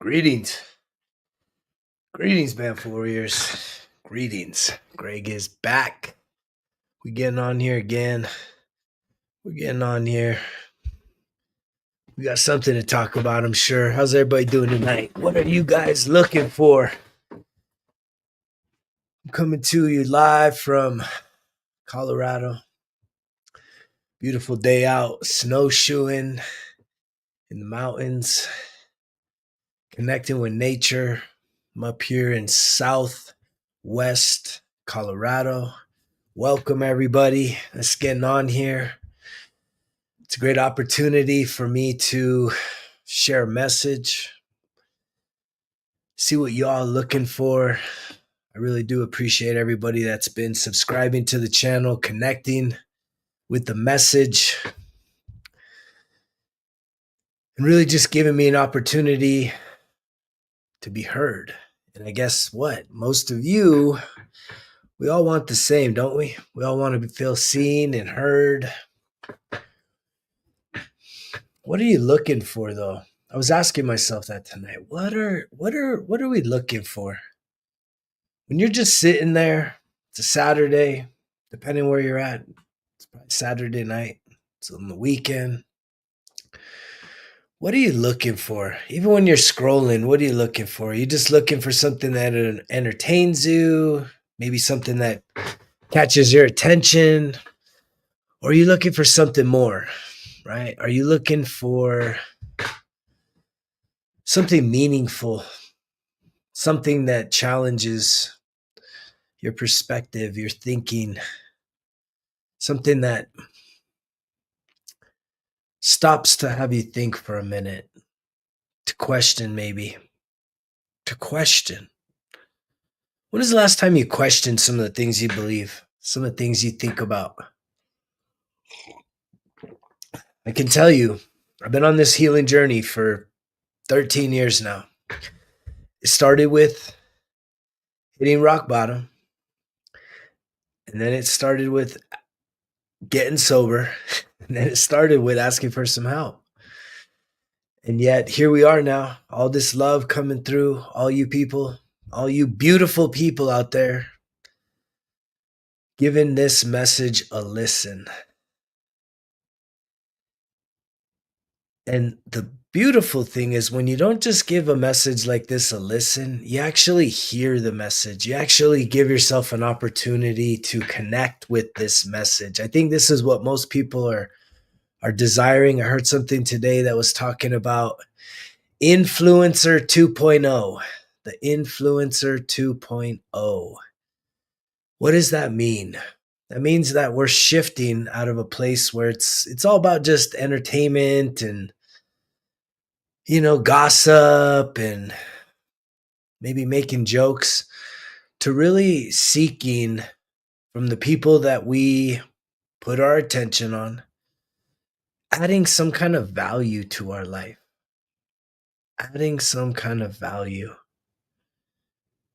Greetings. Greetings, Banff Warriors. Greetings. Greg is back. We getting on here again. We're getting on here. We got something to talk about, I'm sure. How's everybody doing tonight? What are you guys looking for? I'm coming to you live from Colorado. Beautiful day out, snowshoeing in the mountains, connecting with nature. I'm up here in southwest Colorado. Welcome, everybody. Let's get on here. It's a great opportunity for me to share a message, see what y'all are looking for. I really do appreciate everybody that's been subscribing to the channel, connecting with the message, and really just giving me an opportunity to be heard. And I guess what? Most of you, we all want the same, don't we? We all want to feel seen and heard. What are you looking for, though? I was asking myself that tonight. What are we looking for? When you're just sitting there, it's a Saturday, depending where you're at, it's probably Saturday night, it's on the weekend. What are you looking for? Even when you're scrolling, what are you looking for? Are you just looking for something that entertains you? Maybe something that catches your attention? Or are you looking for something more, right? Are you looking for something meaningful, something that challenges your perspective, your thinking, something that stops to have you think for a minute, to question maybe, to question. When is the last time you questioned some of the things you believe, some of the things you think about? I can tell you, I've been on this healing journey for 13 years now. It started with hitting rock bottom, and then it started with getting sober, and then it started with asking for some help. And yet here we are now, all this love coming through, all you people, all you beautiful people out there, giving this message a listen. And the beautiful thing is when you don't just give a message like this a listen, you actually hear the message. You actually give yourself an opportunity to connect with this message. I think this is what most people are desiring. I heard something today that was talking about Influencer 2.0, the Influencer 2.0. What does that mean? That means that we're shifting out of a place where it's all about just entertainment and gossip and maybe making jokes to really seeking from the people that we put our attention on, adding some kind of value to our life, adding some kind of value,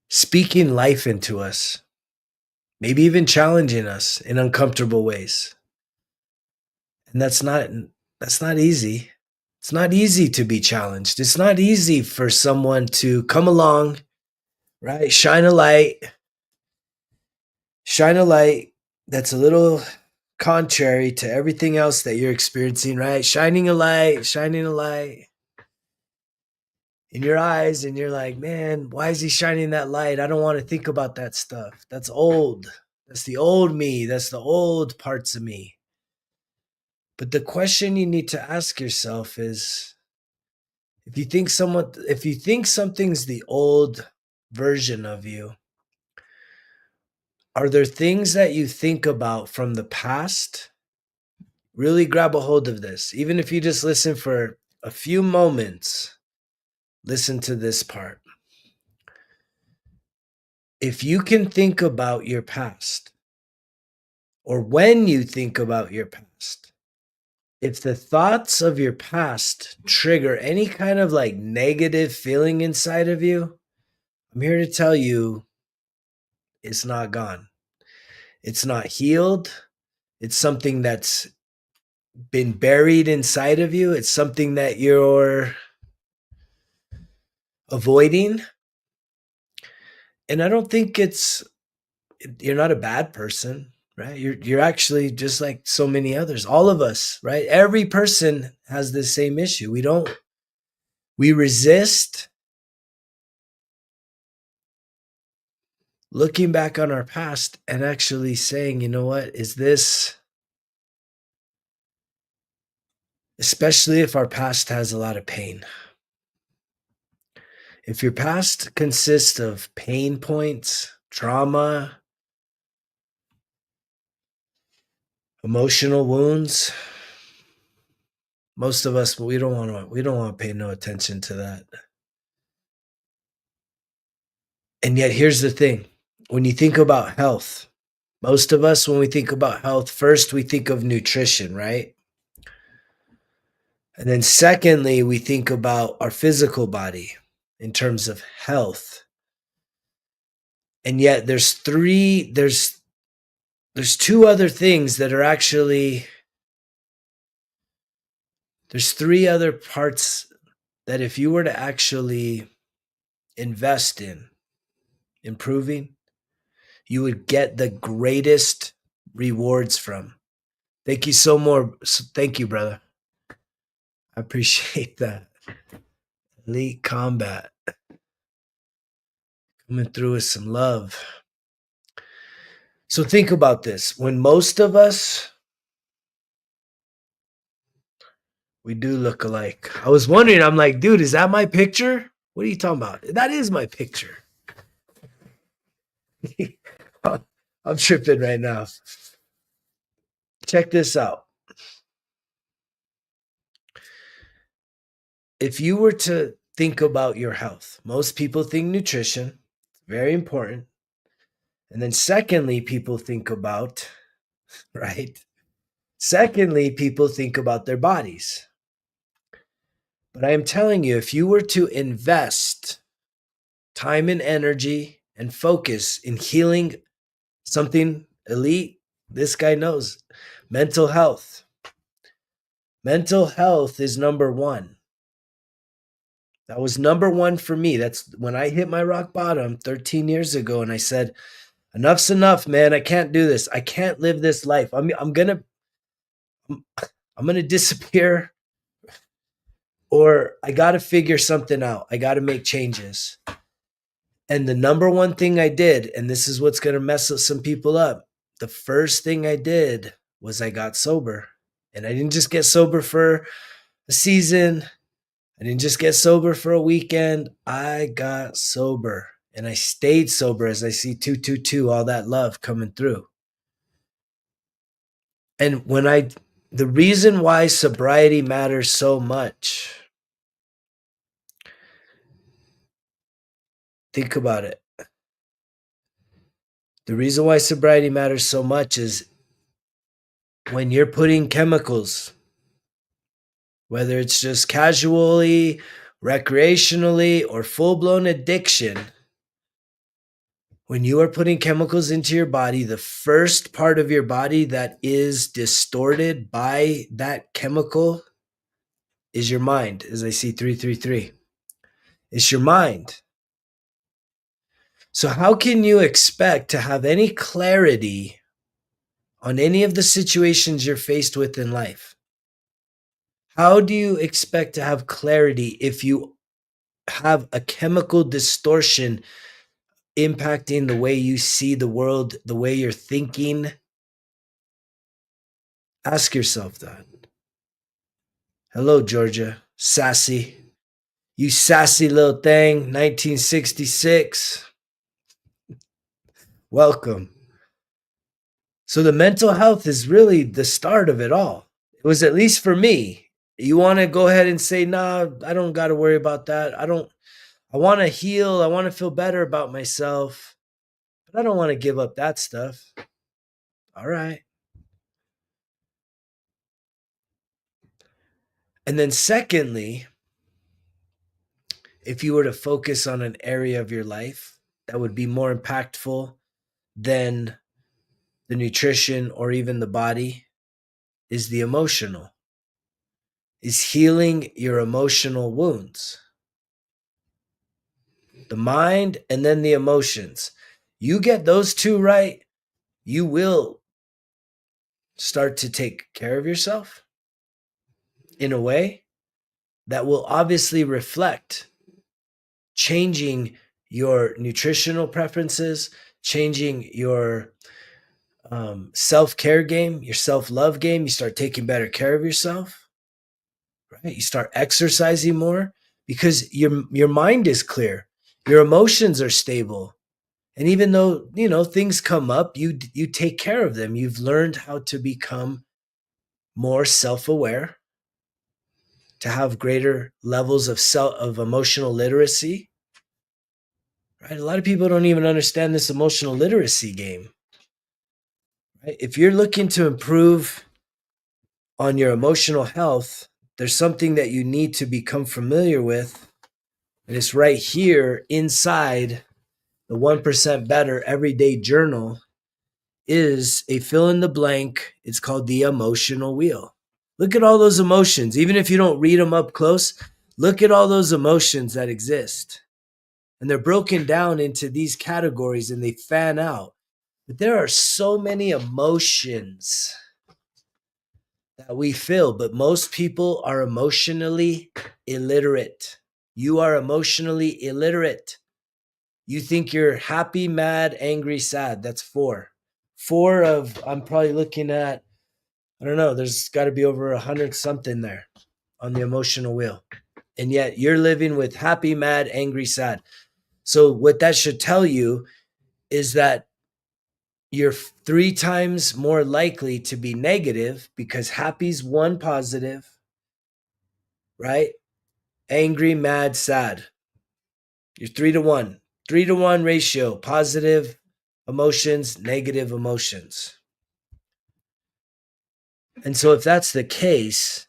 speaking life into us, maybe even challenging us in uncomfortable ways. And that's not easy. It's not easy to be challenged. It's not easy for someone to come along, right? Shine a light that's a little contrary to everything else that you're experiencing, right? Shining a light in your eyes, and you're like, man, why is he shining that light? I don't want to think about that stuff. That's old. That's the old me. That's the old parts of me. But the question you need to ask yourself is, if you think something's the old version of you, are there things that you think about from the past? Really grab a hold of this. Even if you just listen for a few moments, listen to this part. If you can think about your past, or when you think about your past, if the thoughts of your past trigger any kind of like negative feeling inside of you, I'm here to tell you it's not gone. It's not healed. It's something that's been buried inside of you. It's something that you're avoiding. And I don't think you're not a bad person, right? You're actually just like so many others, all of us, right? Every person has the same issue. We resist looking back on our past and actually saying, you know what, is this, especially if our past has a lot of pain. If your past consists of pain points, trauma, emotional wounds, most of us we don't want to pay no attention to that. And yet here's the thing. When you think about health, most of us when we think about health, first we think of nutrition, right? And then secondly, we think about our physical body in terms of health. And yet there's two other things that are actually there's three other parts that if you were to actually invest in improving, you would get the greatest rewards from. Thank you so more. Thank you, brother. I appreciate that. Elite Combat coming through with some love. So think about this. When most of us, we do look alike. I was wondering, I'm like, dude, is that my picture? What are you talking about? That is my picture. I'm tripping right now. Check this out. If you were to think about your health, most people think nutrition, very important. And then secondly, people think about, right? Secondly, people think about their bodies. But I am telling you, if you were to invest time and energy and focus in healing something elite, this guy knows mental health. Mental health is number one. That was number one for me. That's when I hit my rock bottom 13 years ago and I said, enough's enough, man. I can't do this. I can't live this life. I'm going to disappear, or I got to figure something out. I got to make changes. And the number one thing I did, and this is what's going to mess some people up, the first thing I did was I got sober. And I didn't just get sober for a season. I didn't just get sober for a weekend. I got sober and I stayed sober as I see 222, all that love coming through. And the reason why sobriety matters so much, think about it. The reason why sobriety matters so much is when you're putting chemicals, whether it's just casually, recreationally, or full-blown addiction, when you are putting chemicals into your body, the first part of your body that is distorted by that chemical is your mind, as I see 333. It's your mind. So how can you expect to have any clarity on any of the situations you're faced with in life? How do you expect to have clarity if you have a chemical distortion impacting the way you see the world, the way you're thinking? Ask yourself that. Hello, Georgia. Sassy. You sassy little thing, 1966. Welcome. So the mental health is really the start of it all. It was, at least for me. You want to go ahead and say, nah, I don't got to worry about that. I want to heal. I want to feel better about myself, but I don't want to give up that stuff. All right. And then secondly, if you were to focus on an area of your life that would be more impactful than the nutrition or even the body, is the emotional, is healing your emotional wounds. the mind, and then the emotions. You get those two right, you will start to take care of yourself in a way that will obviously reflect changing your nutritional preferences, changing your self-care game, your self-love game. You start taking better care of yourself, right? You start exercising more because your mind is clear, your emotions are stable, and even though things come up, you take care of them. You've learned how to become more self-aware, to have greater levels of emotional literacy, right? A lot of people don't even understand this emotional literacy game, right? If you're looking to improve on your emotional health, there's something that you need to become familiar with, and it's right here inside the 1% Better Everyday Journal. Is a fill in the blank. It's called the emotional wheel. Look at all those emotions. Even if you don't read them up close, look at all those emotions that exist. And they're broken down into these categories and they fan out. But there are so many emotions that we feel, but most people are emotionally illiterate. You are emotionally illiterate. You think you're happy, mad, angry, sad. That's four. I'm probably looking at, I don't know, there's got to be over 100 something there on the emotional wheel. And yet you're living with happy, mad, angry, sad. So what that should tell you is that you're 3 times more likely to be negative, because happy's 1 positive, right? Angry, mad, sad. You're 3 to 1. 3 to 1 ratio, positive emotions, negative emotions. And so if that's the case,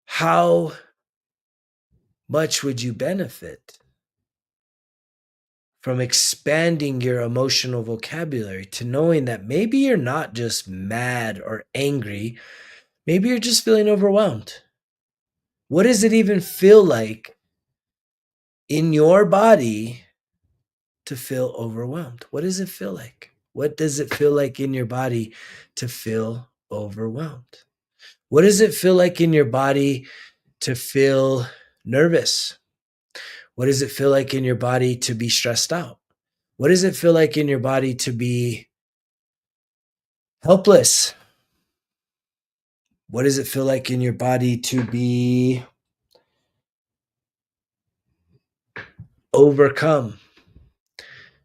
how much would you benefit from expanding your emotional vocabulary to knowing that maybe you're not just mad or angry, maybe you're just feeling overwhelmed? What does it even feel like in your body to feel overwhelmed? What does it feel like? What does it feel like in your body to feel overwhelmed? What does it feel like in your body to feel nervous? What does it feel like in your body to be stressed out? What does it feel like in your body to be helpless? What does it feel like in your body to be overcome?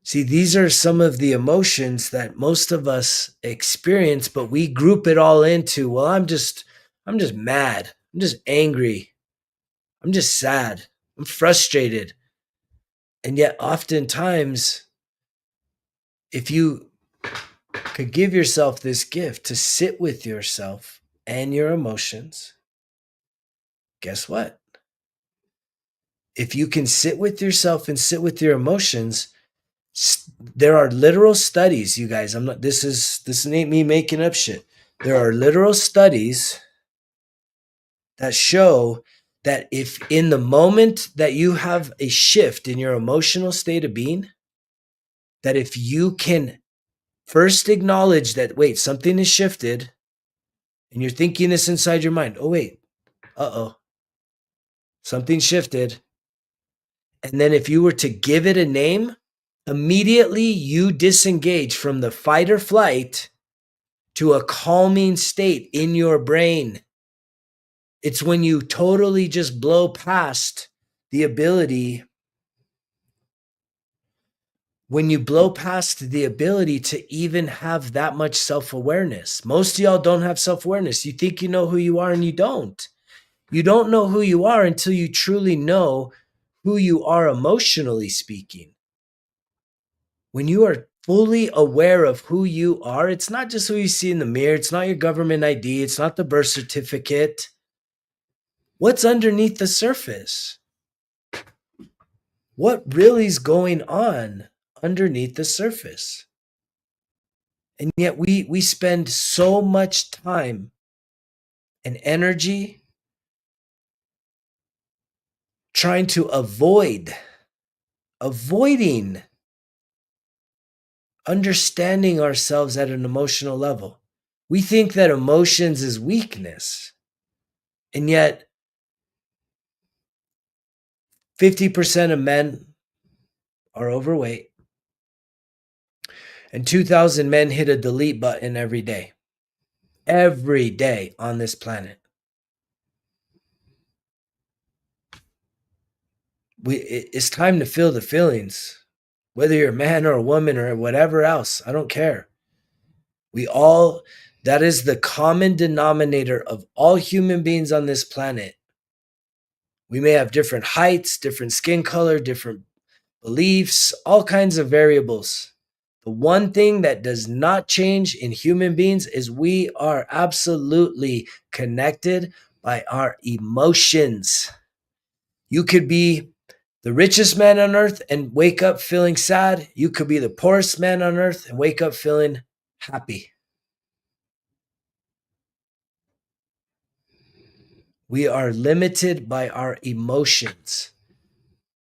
See, these are some of the emotions that most of us experience, but we group it all into, well, I'm just mad. I'm just angry. I'm just sad. I'm frustrated. And yet oftentimes, if you could give yourself this gift to sit with yourself and your emotions, guess what? If you can sit with yourself and sit with your emotions, there are literal studies, you guys. This ain't me making up shit. There are literal studies that show that if in the moment that you have a shift in your emotional state of being, that if you can first acknowledge that, wait, something has shifted, and you're thinking this inside your mind, oh, wait, something shifted. And then if you were to give it a name, immediately you disengage from the fight or flight to a calming state in your brain. It's when you totally just blow past the ability, to even have that much self-awareness. Most of y'all don't have self-awareness. You think you know who you are and you don't. You don't know who you are until you truly know who you are emotionally speaking. When you are fully aware of who you are, it's not just who you see in the mirror. It's not your government ID. It's not the birth certificate. What's underneath the surface? What really is going on underneath the surface? And yet we spend so much time and energy trying to avoiding understanding ourselves at an emotional level. We think that emotions is weakness, and yet 50% of men are overweight, and 2,000 men hit a delete button every day on this planet. It's time to feel the feelings, whether you're a man or a woman or whatever else. I don't care. We all, that is the common denominator of all human beings on this planet. We may have different heights, different skin color, different beliefs, all kinds of variables. The one thing that does not change in human beings is we are absolutely connected by our emotions. You could be the richest man on earth and wake up feeling sad. You could be the poorest man on earth and wake up feeling happy. We are limited by our emotions,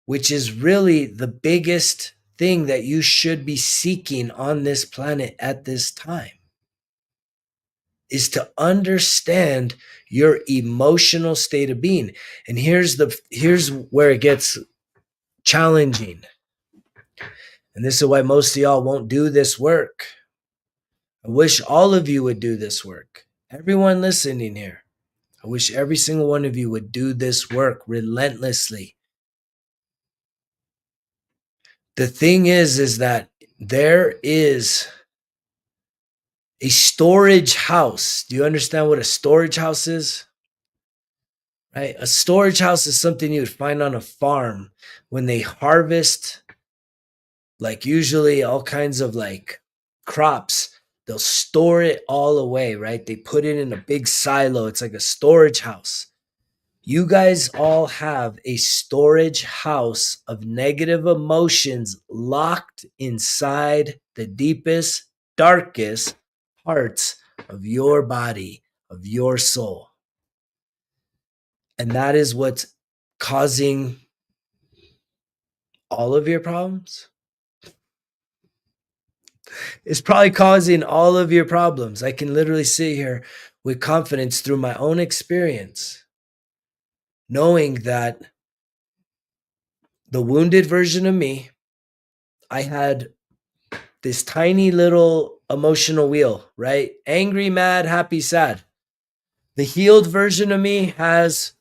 which is really the biggest thing that you should be seeking on this planet at this time, is to understand your emotional state of being. And here's where it gets challenging. And this is why most of y'all won't do this work. I wish all of you would do this work. Everyone listening here, I wish every single one of you would do this work relentlessly. The thing is that there is a storage house. Do you understand what a storage house is? Right? A storage house is something you would find on a farm when they harvest, like usually all kinds of like crops. They'll store it all away, right? They put it in a big silo. It's like a storage house. You guys all have a storage house of negative emotions locked inside the deepest, darkest parts of your body, of your soul. And that is what's causing all of your problems. It's probably causing all of your problems. I can literally sit here with confidence through my own experience, knowing that the wounded version of me, I had this tiny little emotional wheel, right? Angry, mad, happy, sad. The healed version of me has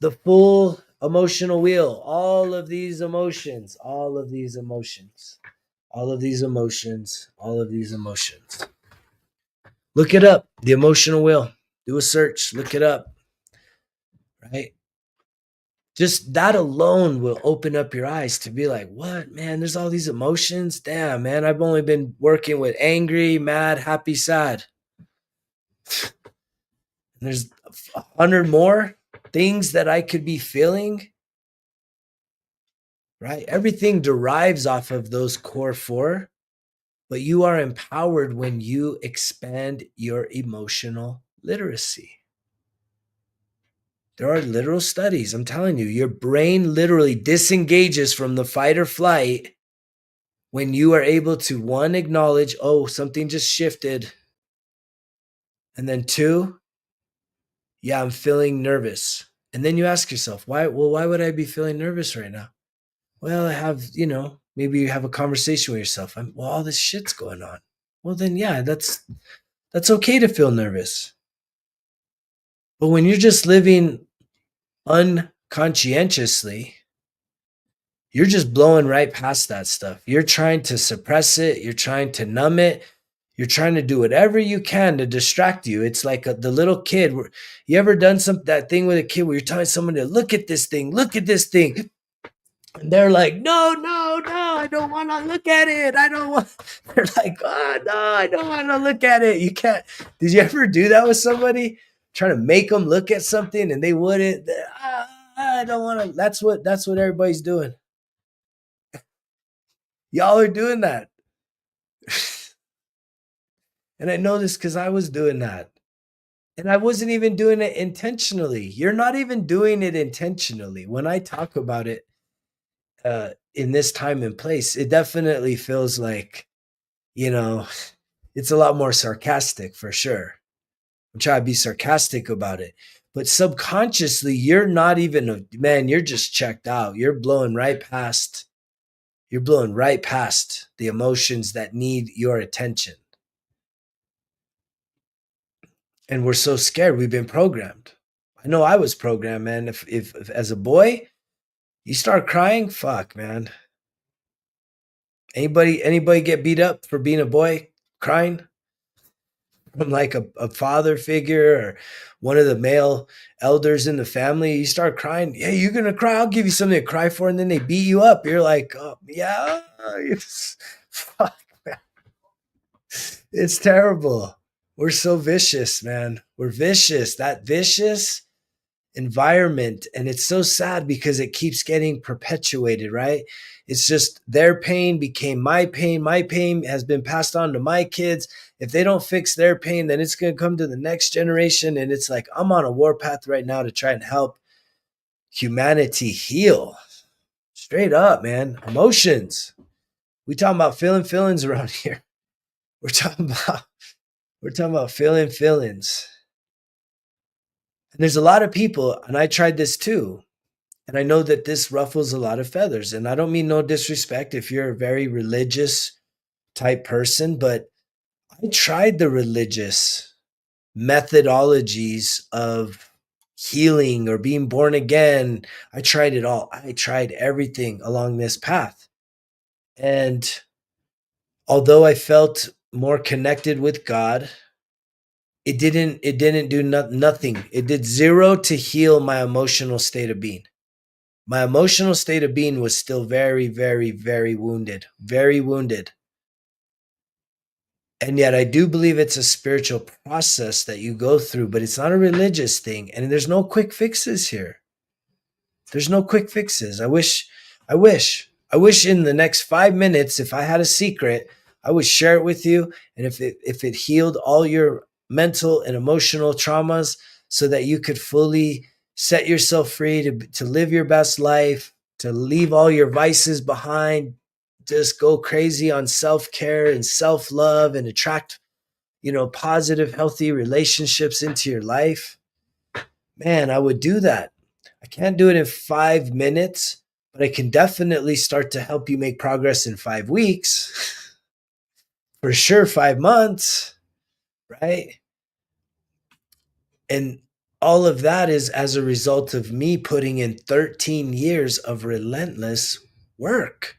the full emotional wheel, all of these emotions, all of these emotions, all of these emotions, all of these emotions. Look it up, the emotional wheel. Do a search, look it up, right? Just that alone will open up your eyes to be like, what, man, there's all these emotions. Damn, man, I've only been working with angry, mad, happy, sad. And there's 100 more things that I could be feeling, right? Everything derives off of those core four, but you are empowered when you expand your emotional literacy. There are literal studies. I'm telling you, your brain literally disengages from the fight or flight when you are able to, one, acknowledge, oh, something just shifted. And then two, yeah, I'm feeling nervous. And then you ask yourself, why would I be feeling nervous right now? Well, I have, maybe you have a conversation with yourself. All this shit's going on. Well, then, yeah, that's okay to feel nervous. But when you're just living unconscientiously, you're just blowing right past that stuff. You're trying to suppress it. You're trying to numb it. You're trying to do whatever you can to distract you. It's like the little kid. You ever done that thing with a kid where you're telling someone to look at this thing, and they're like, no, I don't want to look at it. I don't want. They're like, oh no, I don't want to look at it. You can't. Did you ever do that with somebody? Trying to make them look at something and they wouldn't. I don't want to. That's what everybody's doing. Y'all are doing that. And I know this because I was doing that. And I wasn't even doing it intentionally. You're not even doing it intentionally. When I talk about it in this time and place, it definitely feels like, you know, it's a lot more sarcastic for sure. I'm trying to be sarcastic about it. But subconsciously, you're not even man, you're just checked out. You're blowing right past the emotions that need your attention. And we're so scared. We've been programmed. I know I was programmed, man. If as a boy, you start crying, fuck, man. Anybody get beat up for being a boy crying from like a father figure or one of the male elders in the family? You start crying. Yeah, you're gonna cry. I'll give you something to cry for, and then they beat you up. You're like, oh, yeah, fuck, man. It's terrible. We're so vicious, man. We're vicious. That vicious environment, and it's so sad because it keeps getting perpetuated, right? It's just their pain became my pain has been passed on to my kids. If they don't fix their pain, then it's going to come to the next generation, and it's like I'm on a warpath right now to try and help humanity heal. Straight up, man. Emotions. We talking about feeling feelings around here. we're talking about we're talking about feeling feelings. And there's a lot of people, and I tried this too. And I know that this ruffles a lot of feathers. And I don't mean no disrespect if you're a very religious type person, but I tried the religious methodologies of healing or being born again. I tried it all. I tried everything along this path. And although I felt more connected with God, it didn't do nothing. It did zero to heal my emotional state of being. My emotional state of being was still very, very, very wounded, very wounded. And yet I do believe it's a spiritual process that you go through, but it's not a religious thing. And there's no quick fixes here. There's no quick fixes. I wish in the next 5 minutes, if I had a secret, I would share it with you. And if it healed all your mental and emotional traumas so that you could fully set yourself free to live your best life, to leave all your vices behind, just go crazy on self-care and self-love and attract, positive, healthy relationships into your life, man, I would do that. I can't do it in 5 minutes, but I can definitely start to help you make progress in 5 weeks. For sure, 5 months, right? And all of that is as a result of me putting in 13 years of relentless work,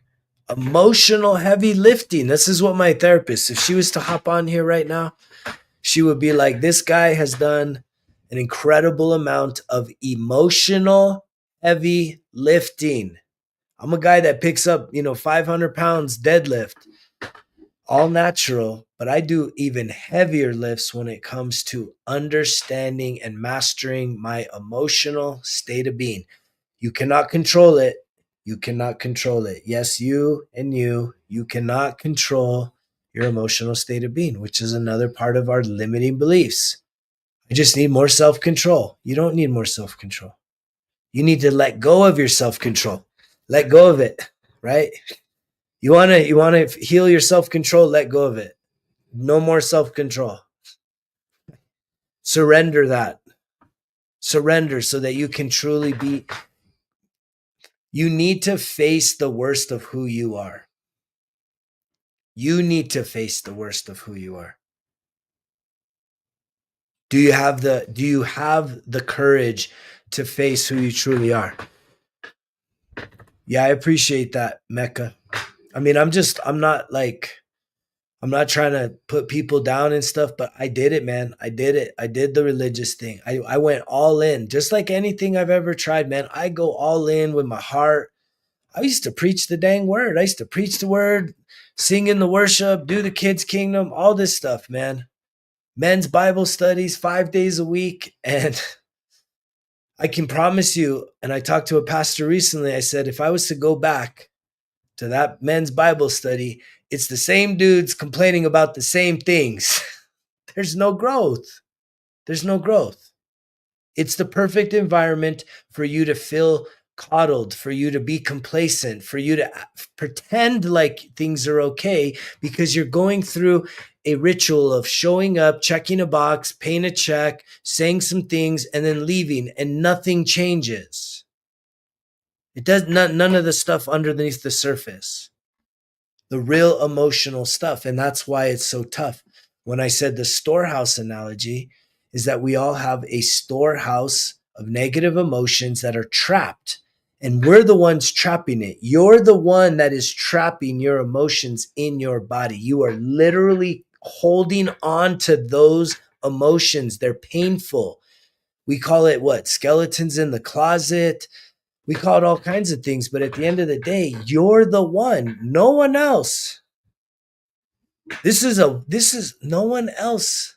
emotional heavy lifting. This is what my therapist, if she was to hop on here right now, she would be like, this guy has done an incredible amount of emotional heavy lifting. I'm a guy that picks up, 500 pounds deadlift, all natural, but I do even heavier lifts when it comes to understanding and mastering my emotional state of being. You cannot control it. You cannot control it. Yes, you cannot control your emotional state of being, which is another part of our limiting beliefs. I just need more self control. You don't need more self control. You need to let go of your self control. Let go of it, right? You want to heal your self control, let go of it. No more self control. Surrender that. Surrender so that you can truly be. You need to face the worst of who you are. You need to face the worst of who you are. Do you have the courage to face who you truly are? Yeah, I appreciate that, Mecca. I mean, I'm not trying to put people down and stuff, but I did it, man. I did it. I did the religious thing. I went all in, just like anything I've ever tried, man. I go all in with my heart. I used to preach the dang word. I used to preach the word, sing in the worship, do the kids' kingdom, all this stuff, man. Men's Bible studies 5 days a week. And I can promise you, and I talked to a pastor recently, I said, if I was to go back to that men's Bible study, it's the same dudes complaining about the same things. There's no growth. there's no growth. It's the perfect environment for you to feel coddled, for you to be complacent, for you to pretend like things are okay because you're going through a ritual of showing up, checking a box, paying a check, saying some things, and then leaving, and nothing changes. It does none of the stuff underneath the surface, the real emotional stuff. And that's why it's so tough. When I said the storehouse analogy, is that we all have a storehouse of negative emotions that are trapped. And we're the ones trapping it. You're the one that is trapping your emotions in your body. You are literally holding on to those emotions. They're painful. We call it what? Skeletons in the closet. We call it all kinds of things. But at the end of the day, you're the one, no one else. This is no one else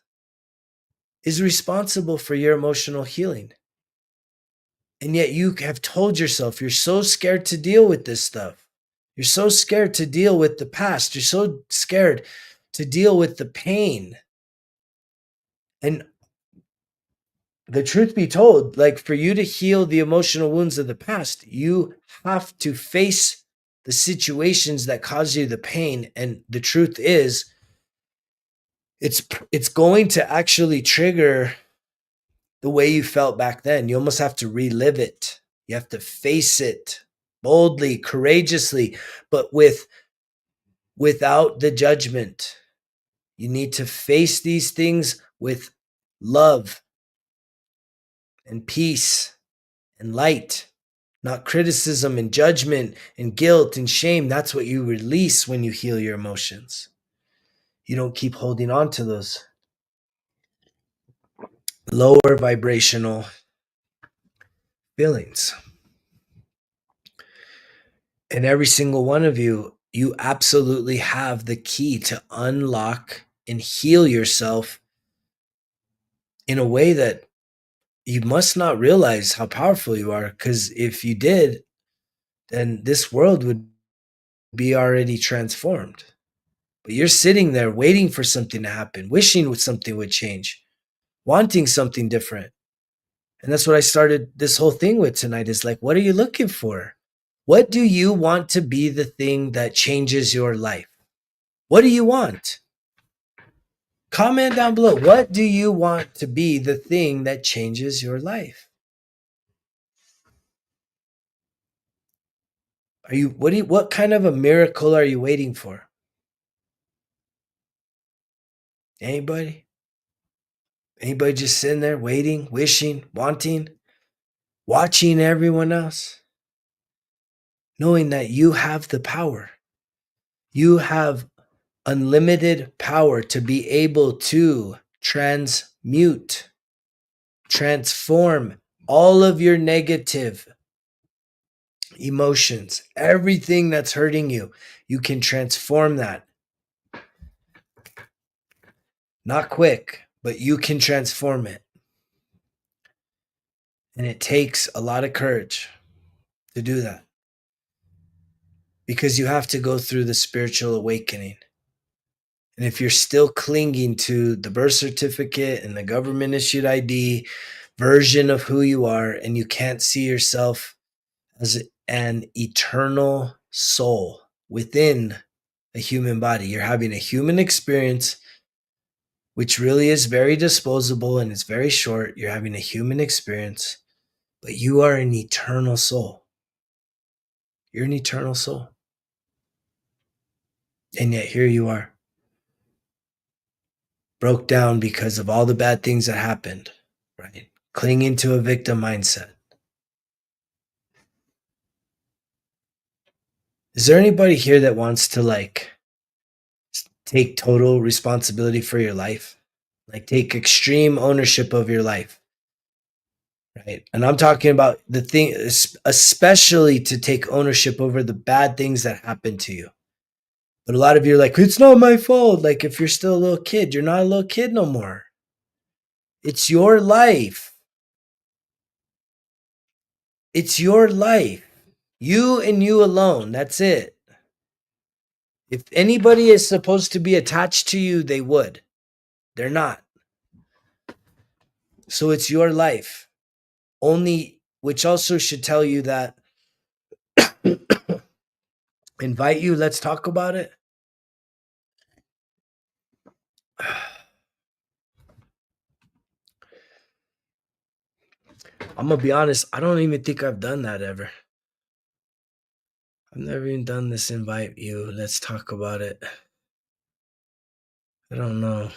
is responsible for your emotional healing. And yet you have told yourself you're so scared to deal with this stuff. You're so scared to deal with the past. You're so scared to deal with the pain. And the truth be told, like for you to heal the emotional wounds of the past, you have to face the situations that cause you the pain. And the truth is, it's going to actually trigger the way you felt back then. You almost have to relive it. You have to face it boldly, courageously, but without the judgment. You need to face these things with love and peace and light, not criticism and judgment and guilt and shame. That's what you release when you heal your emotions. You don't keep holding on to those lower vibrational feelings. And every single one of you, you absolutely have the key to unlock and heal yourself in a way that you must not realize how powerful you are. Because if you did, then this world would be already transformed. But you're sitting there waiting for something to happen, wishing something would change, wanting something different. And that's what I started this whole thing with tonight is like, what are you looking for? What do you want to be the thing that changes your life? What do you want? Comment down below. What do you want to be the thing that changes your life? What kind of a miracle are you waiting for? Anybody? Anybody just sitting there waiting, wishing, wanting, watching everyone else? Knowing that you have the power. You have unlimited power to be able to transmute, transform all of your negative emotions, everything that's hurting you. You can transform that. Not quick, but you can transform it. And it takes a lot of courage to do that because you have to go through the spiritual awakening. And if you're still clinging to the birth certificate and the government issued ID version of who you are, and you can't see yourself as an eternal soul within a human body, you're having a human experience, which really is very disposable and it's very short. You're having a human experience, but you are an eternal soul. You're an eternal soul. And yet here you are, broke down because of all the bad things that happened, right? Clinging to a victim mindset. Is there anybody here that wants to like take total responsibility for your life? Like take extreme ownership of your life, right? And I'm talking about the thing, especially to take ownership over the bad things that happened to you. But a lot of you are like, it's not my fault. Like if you're still a little kid, you're not a little kid no more. It's your life. It's your life. You and you alone. That's it. If anybody is supposed to be attached to you, they would. They're not. So it's your life. Only, which also should tell you that invite you, let's talk about it. I'm gonna be honest, I don't even think I've done that ever. I've never even done this invite you, let's talk about it. I don't know.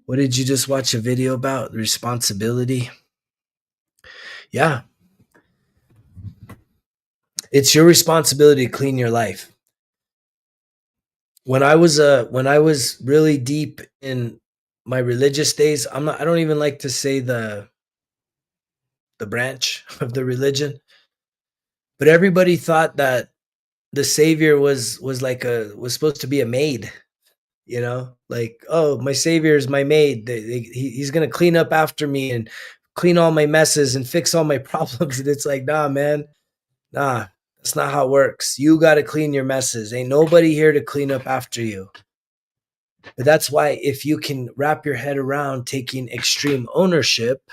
What did you just watch a video about? Responsibility? Yeah. It's your responsibility to clean your life. When I was really deep in my religious days, I don't even like to say the branch of the religion, but everybody thought that the savior was supposed to be a maid, like, oh, my savior is my maid. He's going to clean up after me and clean all my messes and fix all my problems. And it's like, nah, man, nah, that's not how it works. You got to clean your messes. Ain't nobody here to clean up after you. But that's why, if you can wrap your head around taking extreme ownership,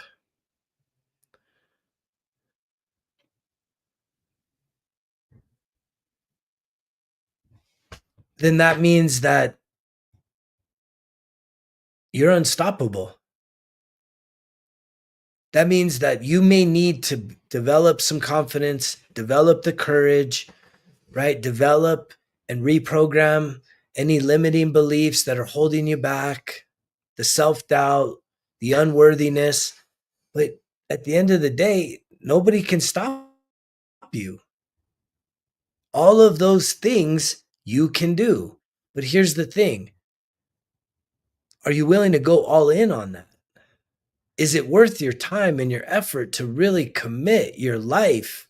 then that means that you're unstoppable. That means that you may need to develop some confidence, develop the courage, right? Develop and reprogram any limiting beliefs that are holding you back, the self doubt, the unworthiness. But at the end of the day, nobody can stop you. All of those things you can do. But here's the thing, are you willing to go all in on that? Is it worth your time and your effort to really commit your life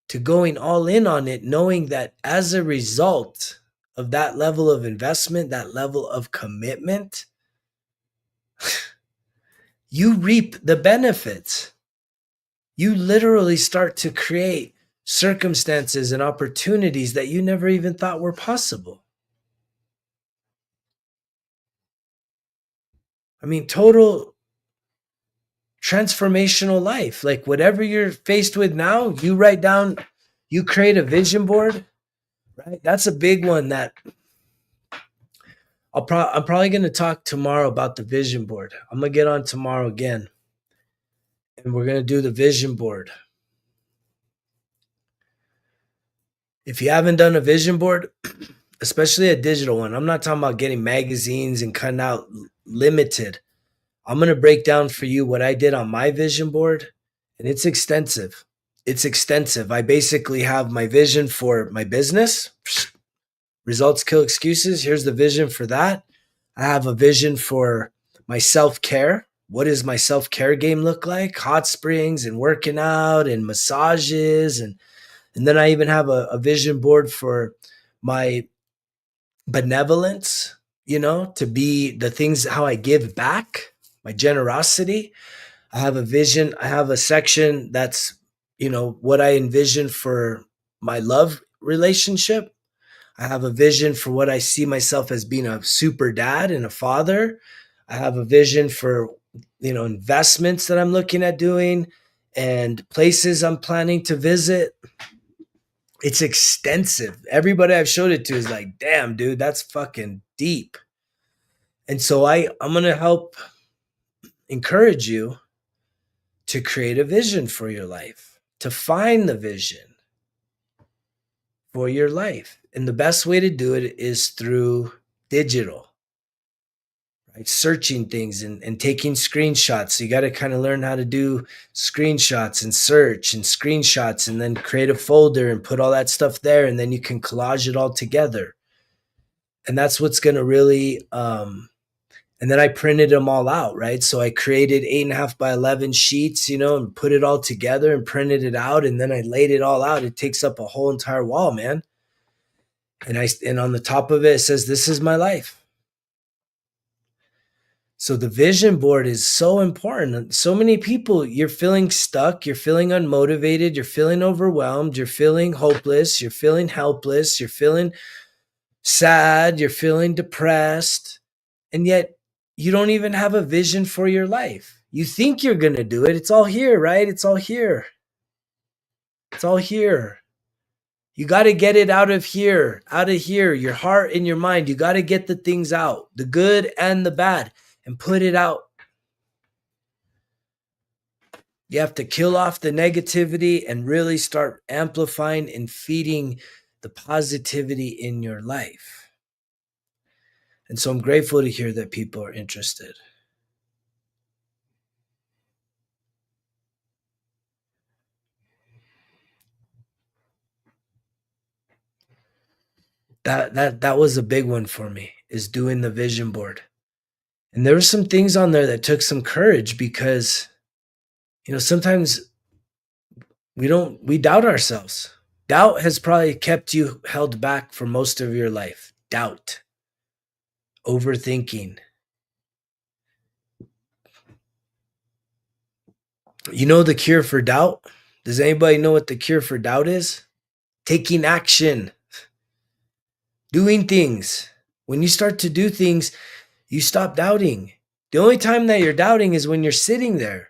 to going all in on it, knowing that as a result of that level of investment, that level of commitment, you reap the benefits? You literally start to create circumstances and opportunities that you never even thought were possible. I mean, total transformational life. Like, whatever you're faced with now, you write down, you create a vision board, right? That's a big one that I'm probably going to talk tomorrow about the vision board. I'm going to get on tomorrow again, and we're going to do the vision board. If you haven't done a vision board, especially a digital one, I'm not talking about getting magazines and cutting out limited. I'm going to break down for you what I did on my vision board, and it's extensive. It's extensive. I basically have my vision for my business. Results kill excuses. Here's the vision for that. I have a vision for my self-care. What does my self-care game look like? Hot springs and working out and massages. And then I even have a vision board for my benevolence, to be the things, how I give back, my generosity. I have a vision. I have a section that's, what I envision for my love relationship. I have a vision for what I see myself as being a super dad and a father. I have a vision for, investments that I'm looking at doing and places I'm planning to visit. It's extensive. Everybody I've showed it to is like, damn, dude, that's fucking deep. And so I'm going to help encourage you to create a vision for your life, to find the vision for your life. And the best way to do it is through digital, right? Searching things and taking screenshots. So you got to kind of learn how to do screenshots and search and screenshots, and then create a folder and put all that stuff there. And then you can collage it all together. And that's what's going to really, and then I printed them all out, right? So I created 8.5 by 11 sheets, and put it all together and printed it out. And then I laid it all out. It takes up a whole entire wall, man. And on the top of it, it says, "This is my life." So the vision board is so important. So many people, you're feeling stuck, you're feeling unmotivated, you're feeling overwhelmed, you're feeling hopeless, you're feeling helpless, you're feeling sad, you're feeling depressed. And yet you don't even have a vision for your life. You think you're going to do it. It's all here, right? It's all here. It's all here. You got to get it out of here, your heart and your mind. You got to get the things out, the good and the bad, and put it out. You have to kill off the negativity and really start amplifying and feeding the positivity in your life. And so I'm grateful to hear that people are interested. That was a big one for me, is doing the vision board. And there were some things on there that took some courage because, sometimes we doubt ourselves. Doubt has probably kept you held back for most of your life. Doubt, overthinking. You know the cure for doubt? Does anybody know what the cure for doubt is? Taking action, doing things. When you start to do things, you stop doubting. The only time that you're doubting is when you're sitting there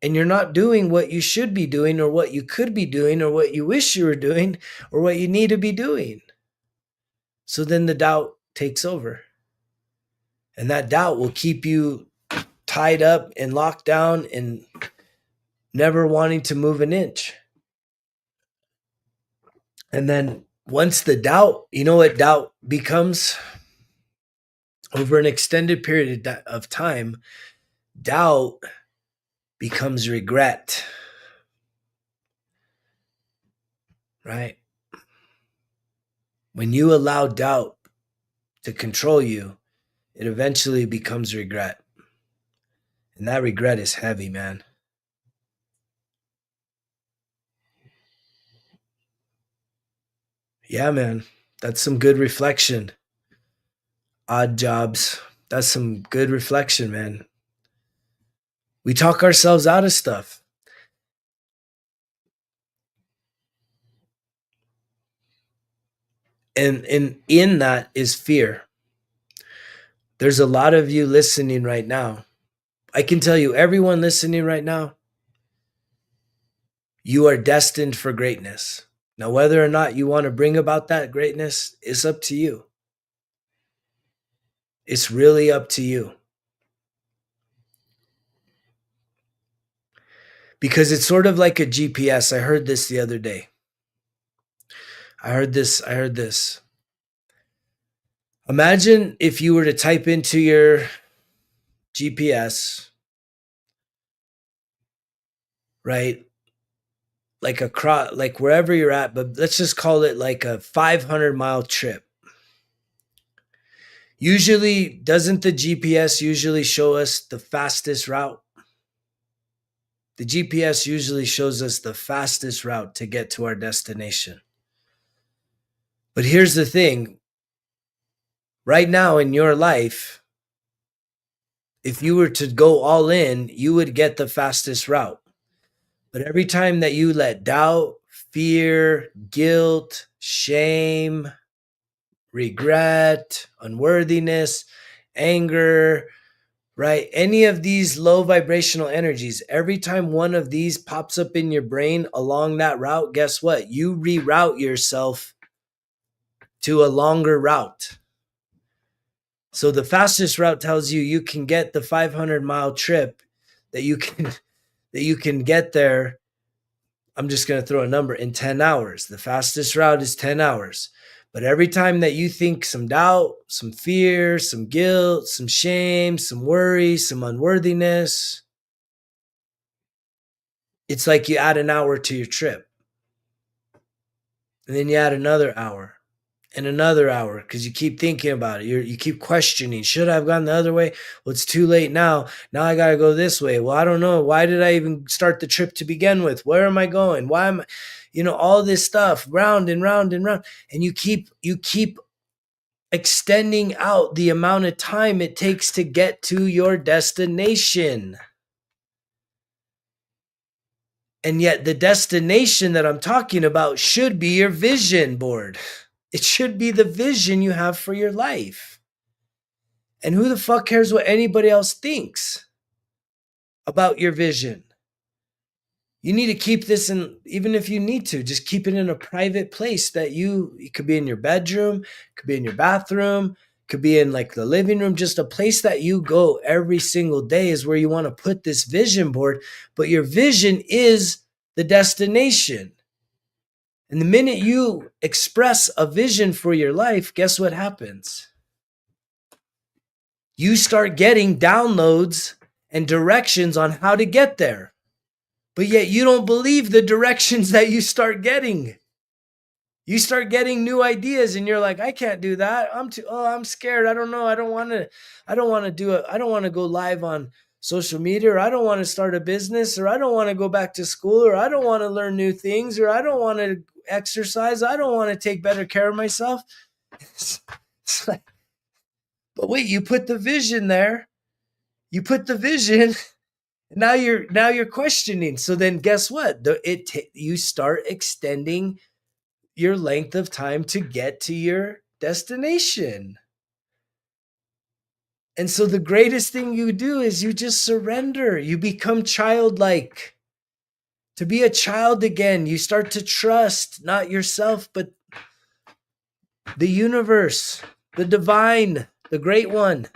and you're not doing what you should be doing or what you could be doing or what you wish you were doing or what you need to be doing. So then the doubt takes over. And that doubt will keep you tied up and locked down and never wanting to move an inch. And then once the doubt, you know what doubt becomes? Over an extended period of time, doubt becomes regret. Right? When you allow doubt to control you, it eventually becomes regret. And that regret is heavy, man. Yeah, man. That's some good reflection. Odd jobs. That's some good reflection, man. We talk ourselves out of stuff. And in that is fear. There's a lot of you listening right now. I can tell you, everyone listening right now, you are destined for greatness. Now, whether or not you want to bring about that greatness is up to you. It's really up to you. Because it's sort of like a GPS. I heard this the other day. I heard this. Imagine if you were to type into your GPS, right? Like wherever you're at, but let's just call it like a 500-mile trip. Usually, doesn't the GPS usually show us the fastest route? The GPS usually shows us the fastest route to get to our destination. But here's the thing. Right now in your life, if you were to go all in, you would get the fastest route. But every time that you let doubt, fear, guilt, shame, regret, unworthiness, anger, right? Any of these low vibrational energies, every time one of these pops up in your brain along that route, guess what? You reroute yourself to a longer route. So the fastest route tells you you can get the 500-mile trip that you can get there. I'm just going to throw a number in 10 hours. The fastest route is 10 hours. But every time that you think some doubt, some fear, some guilt, some shame, some worry, some unworthiness, it's like you add an hour to your trip. And then you add another hour and another hour because you keep thinking about it. You keep questioning, should I have gone the other way? Well, it's too late now. Now I got to go this way. Well, I don't know. Why did I even start the trip to begin with? Where am I going? Why am I, all this stuff round and round and round. And you keep extending out the amount of time it takes to get to your destination. And yet the destination that I'm talking about should be your vision board. It should be the vision you have for your life. And who the fuck cares what anybody else thinks about your vision? You need to keep this in, even if you need to, just keep it in a private place that it could be in your bedroom, could be in your bathroom, could be in like the living room, just a place that you go every single day is where you want to put this vision board. But your vision is the destination. And the minute you express a vision for your life, guess what happens? You start getting downloads and directions on how to get there. But yet you don't believe the directions that you start getting. You start getting new ideas and you're like, I can't do that. I'm scared. I don't know. I don't want to do it. I don't want to go live on social media, or I don't want to start a business, or I don't want to go back to school, or I don't want to learn new things, or I don't want to exercise. I don't want to take better care of myself. It's like, but wait, you put the vision there. You put the vision. Now you're questioning. So then guess what? You start extending your length of time to get to your destination. And so the greatest thing you do is you just surrender. You become childlike. To be a child again, you start to trust not yourself, but the universe, the divine, the great one.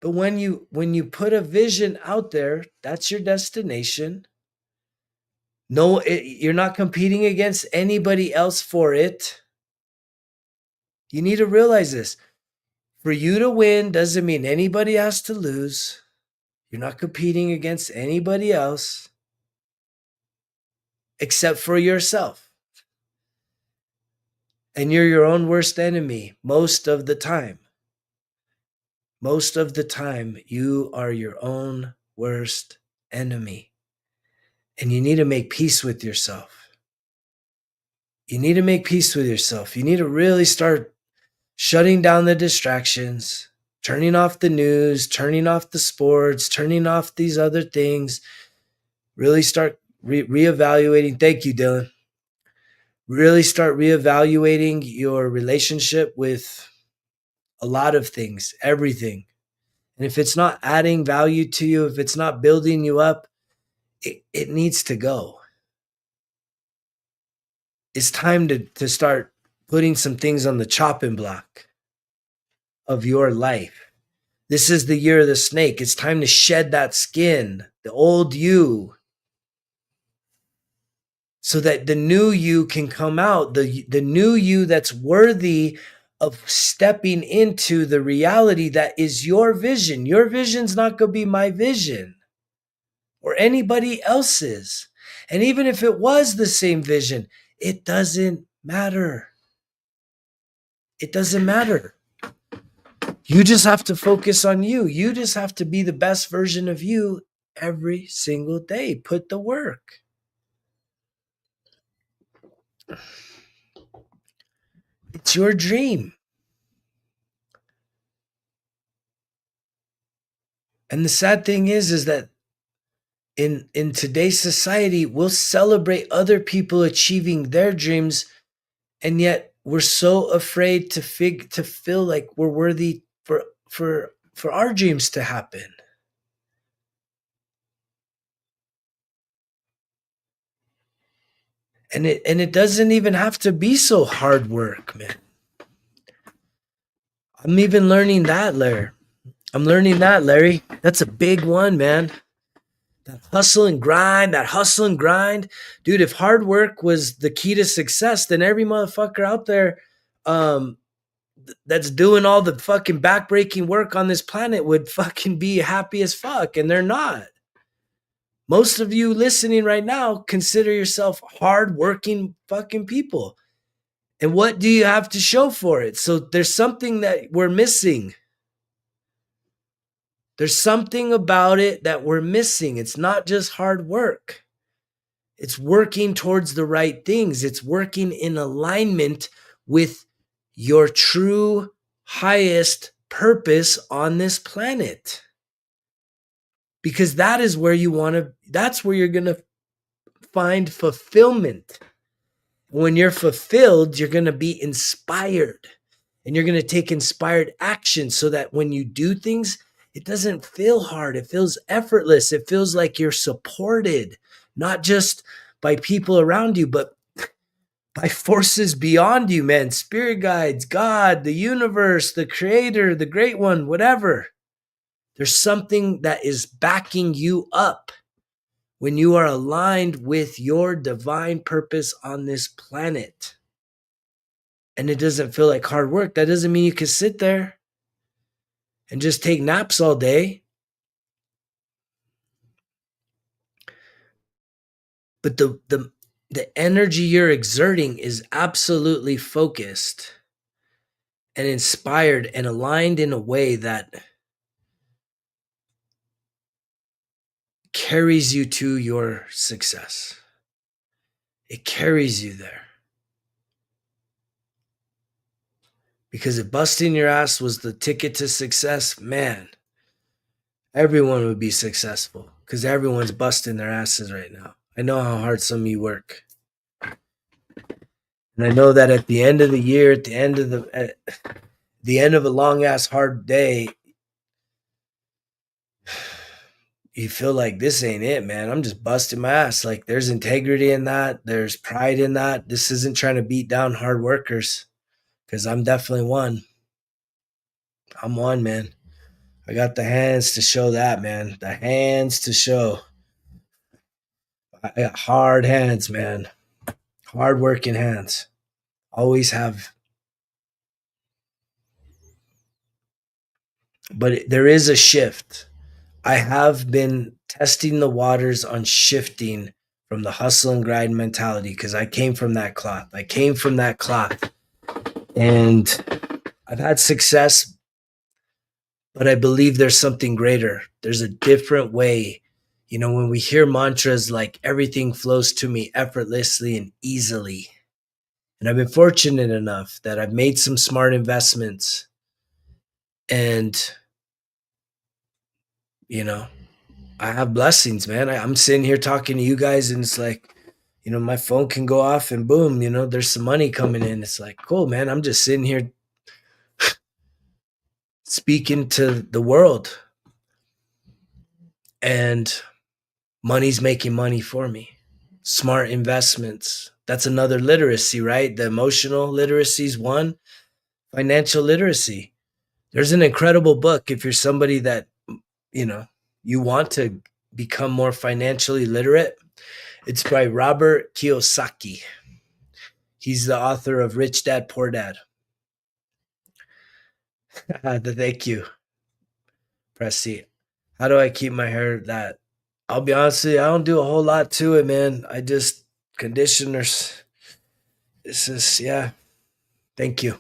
But when you put a vision out there, that's your destination. No, you're not competing against anybody else for it. You need to realize this. For you to win doesn't mean anybody has to lose. You're not competing against anybody else except for yourself. And you're your own worst enemy most of the time. Most of the time, you are your own worst enemy. And you need to make peace with yourself. You need to make peace with yourself. You need to really start shutting down the distractions, turning off the news, turning off the sports, turning off these other things. Really start reevaluating. Thank you, Dylan. Really start reevaluating your relationship with a lot of things, everything. And if it's not adding value to you, if it's not building you up, it needs to go. It's time to start putting some things on the chopping block of your life. This is the year of the snake. It's time to shed that skin, the old you, so that the new you can come out, the new you that's worthy of stepping into the reality that is your vision. Your vision's not going to be my vision or anybody else's. And even if it was the same vision, it doesn't matter. It doesn't matter. You just have to focus on you. You just have to be the best version of you every single day. Put the work. It's your dream. And the sad thing is that in today's society, we'll celebrate other people achieving their dreams, and yet we're so afraid to feel like we're worthy for our dreams to happen. And it doesn't even have to be so hard work, man. I'm even learning that, Larry. That's a big one, man. That hustle and grind. Dude, if hard work was the key to success, then every motherfucker out there that's doing all the fucking backbreaking work on this planet would fucking be happy as fuck, and they're not. Most of you listening right now consider yourself hardworking fucking people. And what do you have to show for it? So there's something that we're missing. There's something about it that we're missing. It's not just hard work. It's working towards the right things. It's working in alignment with your true highest purpose on this planet. Because that is where that's where you're going to find fulfillment. When you're fulfilled, you're going to be inspired. and you're going to take inspired action so that when you do things, it doesn't feel hard. It feels effortless. It feels like you're supported, not just by people around you, but by forces beyond you, man. Spirit guides, God, the universe, the creator, the great one, whatever. There's something that is backing you up when you are aligned with your divine purpose on this planet. And it doesn't feel like hard work. That doesn't mean you can sit there and just take naps all day. But the energy you're exerting is absolutely focused and inspired and aligned in a way that carries you to your success. It carries you there. Because if busting your ass was the ticket to success, man, everyone would be successful because everyone's busting their asses right now. I know how hard some of you work. And I know that at the end of the year, at the end of a long ass hard day, you feel like this ain't it, man. I'm just busting my ass. Like there's integrity in that. There's pride in that. This isn't trying to beat down hard workers because I'm definitely one. I'm one, man. I got the hands to show that, man. The hands to show. I got hard hands, man. Hard working hands. Always have. But there is a shift. I have been testing the waters on shifting from the hustle and grind mentality because I came from that cloth. And I've had success, but I believe there's something greater. There's a different way. You know, when we hear mantras like everything flows to me effortlessly and easily, and I've been fortunate enough that I've made some smart investments and, you know, I have blessings, man. I'm sitting here talking to you guys and it's like, you know, my phone can go off and boom, you know, there's some money coming in. It's like, cool, man. I'm just sitting here speaking to the world and money's making money for me. Smart investments. That's another literacy, right? The emotional literacy is one, financial literacy. There's an incredible book if you're somebody that, you know, you want to become more financially literate. It's by Robert Kiyosaki. He's the author of Rich Dad, Poor Dad. Thank you, Pressy. How do I keep my hair that? I'll be honest with you, I don't do a whole lot to it, man. I just conditioners. This is, yeah. Thank you.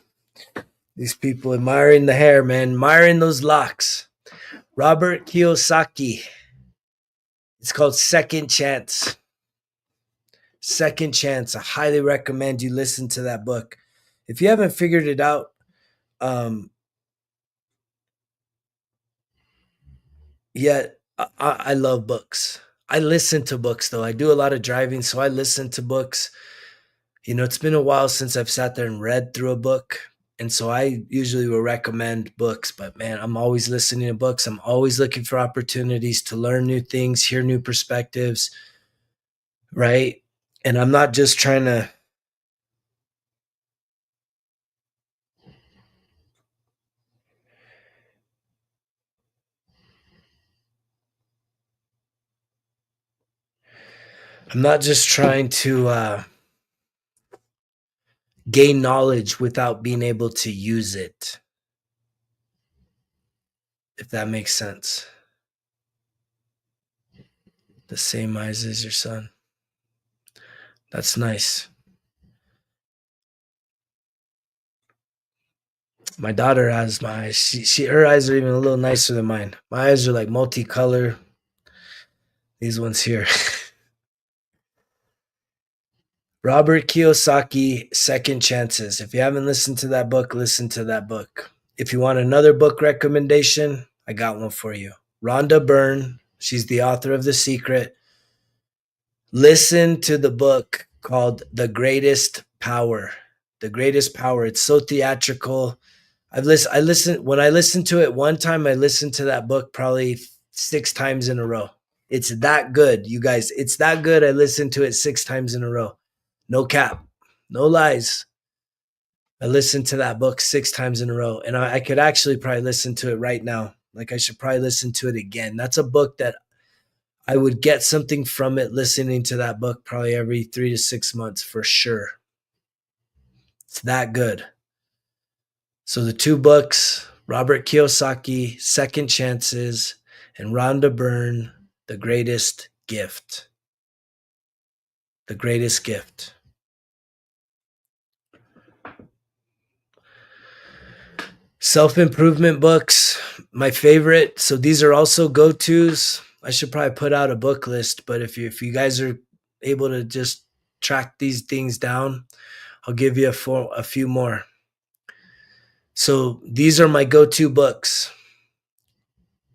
These people admiring the hair, man. Admiring those locks. Robert Kiyosaki. It's called Second Chance. Second Chance. I highly recommend you listen to that book. If you haven't figured it out, um, yet I love books. I listen to books though. I do a lot of driving, so I listen to books. You know, it's been a while since I've sat there and read through a book. And so I usually will recommend books, but man, I'm always listening to books. I'm always looking for opportunities to learn new things, hear new perspectives, right? And I'm not just trying to, I'm not just trying to gain knowledge without being able to use it, if that makes sense. The same eyes as your son. That's nice. My daughter has my eyes. Her eyes are even a little nicer than mine. My eyes are like multicolor. These ones here. Robert Kiyosaki, Second Chances. If you haven't listened to that book, listen to that book. If you want another book recommendation, I got one for you. Rhonda Byrne, she's the author of The Secret. Listen to the book called The Greatest Power. The Greatest Power. It's so theatrical. I listen when I listen to it one time, I listen to that book probably 6 times in a row. It's that good, you guys. It's that good. I listened to it 6 times in a row. No cap, no lies. I listened to that book 6 times in a row, and I could actually probably listen to it right now. Like I should probably listen to it again. That's a book that I would get something from it listening to that book probably every 3 to 6 months for sure. It's that good. So the two books, Robert Kiyosaki, Second Chances, and Rhonda Byrne, The Greatest Gift. The Greatest Gift. Self-improvement books, my favorite. So these are also go-tos. I should probably put out a book list, but if you guys are able to just track these things down, I'll give you a few more. So these are my go-to books.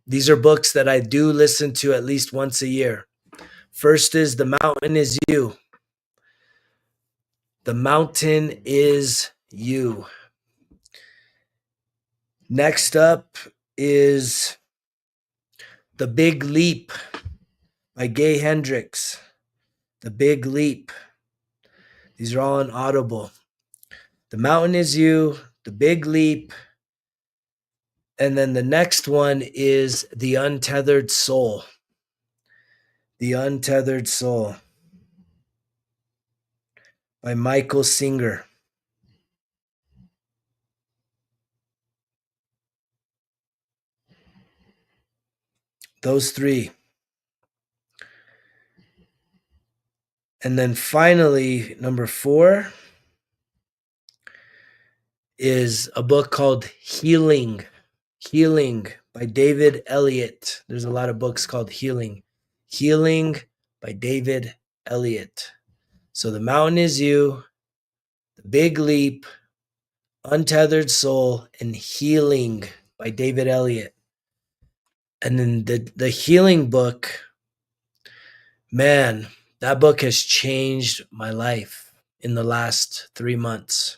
These are books that I do listen to at least once a year. First is The Mountain Is You. The Mountain Is You. Next up is The Big Leap by Gay Hendricks. The Big Leap. These are all on Audible. The Mountain Is You, The Big Leap, and then the next one is The Untethered Soul. The Untethered Soul by Michael Singer. Those three. And then finally, number 4 is a book called Healing. Healing by David Elliott. There's a lot of books called Healing. Healing by David Elliott. So The Mountain Is You, The Big Leap, Untethered Soul, and Healing by David Elliott. And then the Healing book, man, that book has changed my life in the last 3 months.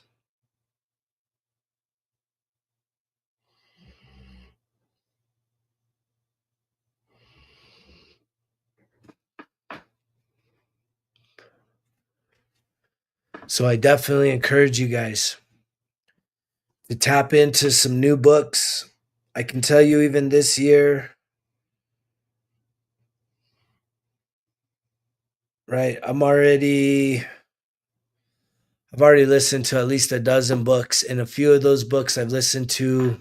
So I definitely encourage you guys to tap into some new books. I can tell you, even this year, right? I've already listened to at least a dozen books, and a few of those books I've listened to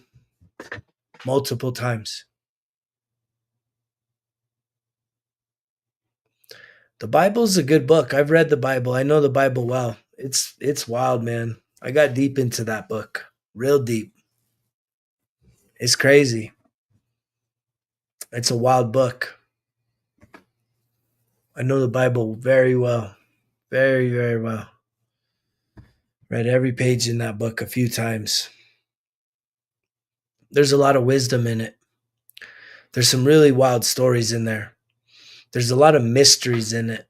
multiple times. The Bible's a good book. I've read the Bible. I know the Bible well. It's wild, man. I got deep into that book. Real deep. It's crazy. It's a wild book. I know the Bible very well. Very, very well. Read every page in that book a few times. There's a lot of wisdom in it. There's some really wild stories in there. There's a lot of mysteries in it,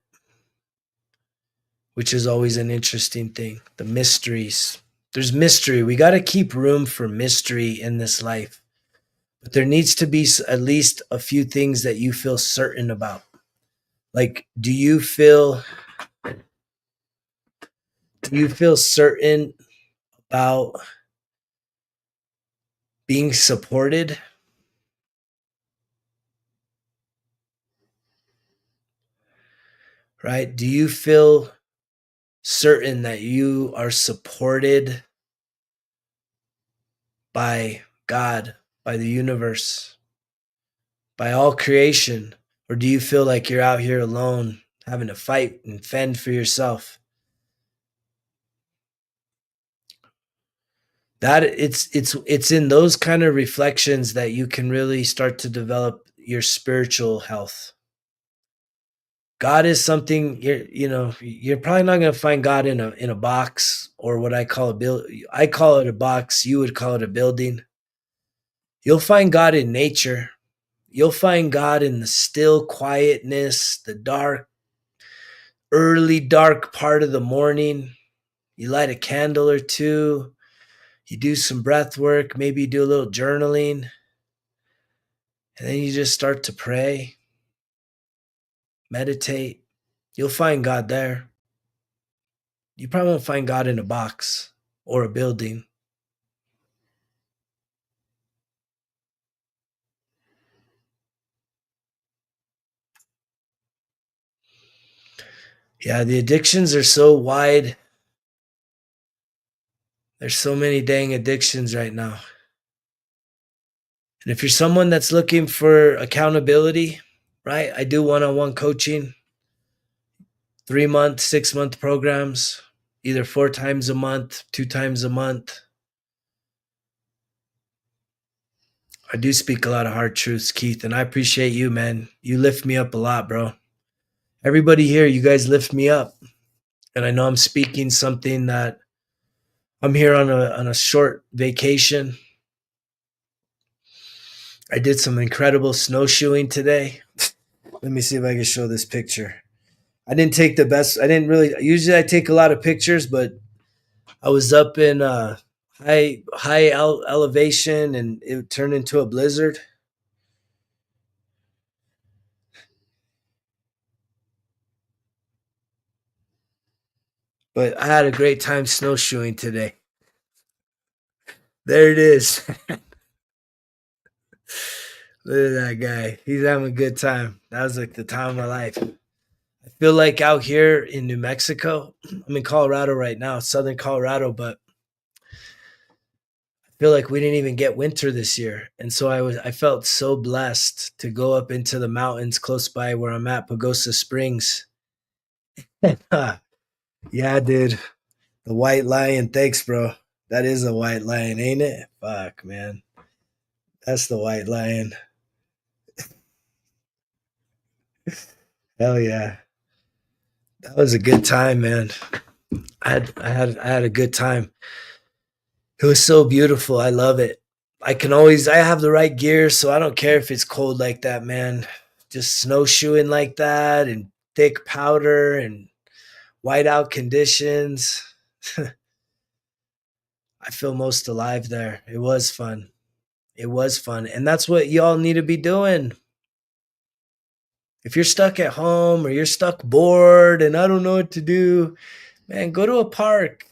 which is always an interesting thing. The mysteries. There's mystery. We got to keep room for mystery in this life. But there needs to be at least a few things that you feel certain about. Like, do you feel certain about being supported? Right? Do you feel certain that you are supported by God, by the universe, by all creation? Or do you feel like you're out here alone, having to fight and fend for yourself? That it's in those kind of reflections that you can really start to develop your spiritual health. God is something you're probably not going to find God in a box, or what I call a build. I call it a box. You would call it a building. You'll find God in nature. You'll find God in the still quietness, the early dark part of the morning. You light a candle or two. You do some breath work, maybe you do a little journaling, and then you just start to pray, meditate. You'll find God there. You probably won't find God in a box or a building. Yeah, the addictions are so wide. There's so many dang addictions right now. And if you're someone that's looking for accountability, right? I do one-on-one coaching, 3 month, 6 month programs, either 4 times a month, 2 times a month. I do speak a lot of hard truths, Keith, and I appreciate you, man. You lift me up a lot, bro. Everybody here, you guys lift me up. And I know I'm speaking something that I'm here on a short vacation. I did some incredible snowshoeing today. Let me see if I can show this picture. I didn't take the best. I didn't really. Usually, I take a lot of pictures, but I was up in high elevation, and it turned into a blizzard. But I had a great time snowshoeing today. There it is. Look at that guy. He's having a good time. That was like the time of my life. I feel like out here in New Mexico, I'm in Colorado right now, southern Colorado, but I feel like we didn't even get winter this year. And so I felt so blessed to go up into the mountains close by where I'm at, Pagosa Springs. Yeah, dude. The white lion. Thanks, bro. That is a white lion, ain't it? Fuck, man. That's the white lion. Hell yeah. That was a good time, man. I had a good time. It was so beautiful. I love it. I have the right gear, so I don't care if it's cold like that, man. Just snowshoeing like that and thick powder and whiteout conditions. I feel most alive there. It was fun. It was fun. And that's what y'all need to be doing. If you're stuck at home or you're stuck bored and I don't know what to do, man, go to a park.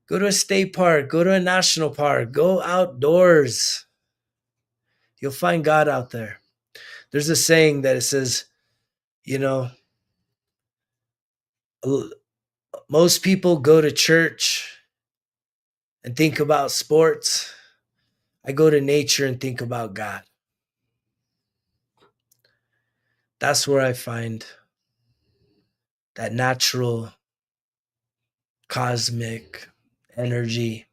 Go to a state park. Go to a national park. Go outdoors. You'll find God out there. There's a saying that it says, you know, most people go to church and think about sports. I go to nature and think about God. That's where I find that natural cosmic energy.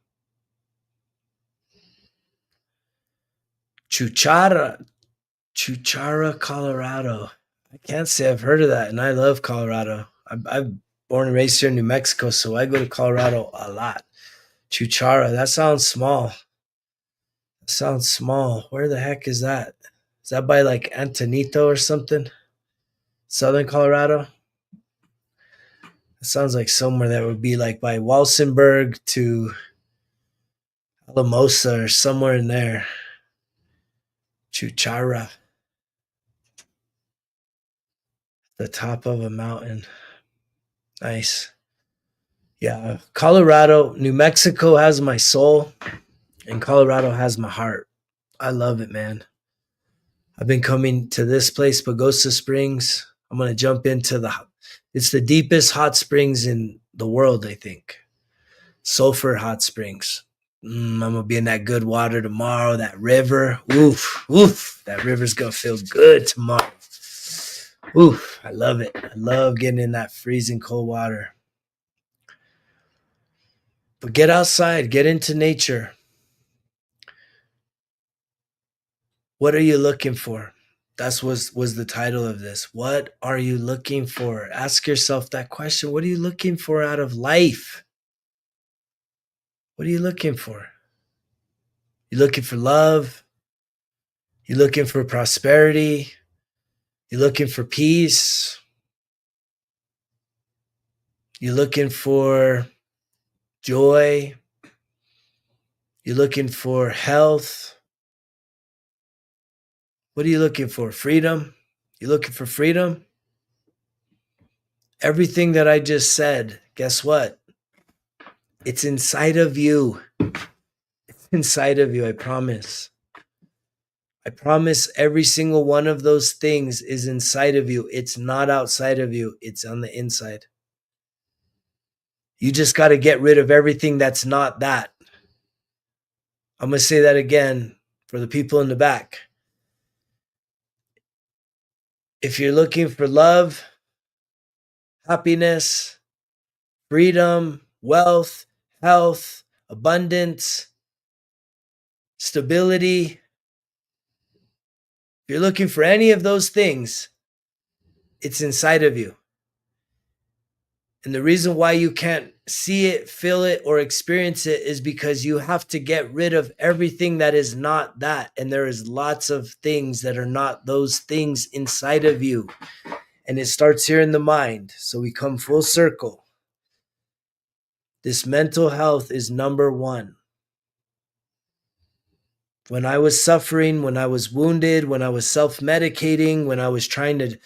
Chuchara, Chuchara, Colorado. I can't say I've heard of that, and I love Colorado. I'm born and raised here in New Mexico, so I go to Colorado a lot. Chuchara, that sounds small. That sounds small. Where the heck is that? Is that by like Antonito or something? Southern Colorado? It sounds like somewhere that would be like by Walsenburg to Alamosa or somewhere in there. Chuchara, the top of a mountain. Nice. Yeah, Colorado, New Mexico has my soul, and Colorado has my heart. I love it, man. I've been coming to this place, Pagosa Springs. I'm gonna jump into it's the deepest hot springs in the world, I think. Sulfur hot springs. I'm gonna be in that good water tomorrow. That river, oof, oof. That river's gonna feel good tomorrow. Oof, I love it. I love getting in that freezing cold water. But get outside, get into nature. What are you looking for? That's was the title of this. What are you looking for? Ask yourself that question. What are you looking for out of life? What are you looking for? You looking for love? You looking for prosperity? You looking for peace? You looking for joy? You're looking for health. What are you looking for? Freedom? You looking for freedom? Everything that I just said, guess what? It's inside of you. It's inside of you, I promise. I promise every single one of those things is inside of you. It's not outside of you, it's on the inside. You just got to get rid of everything that's not that. I'm going to say that again for the people in the back. If you're looking for love, happiness, freedom, wealth, health, abundance, stability, if you're looking for any of those things, it's inside of you. And the reason why you can't see it, feel it, or experience it is because you have to get rid of everything that is not that. And there is lots of things that are not those things inside of you. And it starts here in the mind. So we come full circle. This mental health is number one. When I was suffering, when I was wounded, when I was self-medicating, when I was trying to,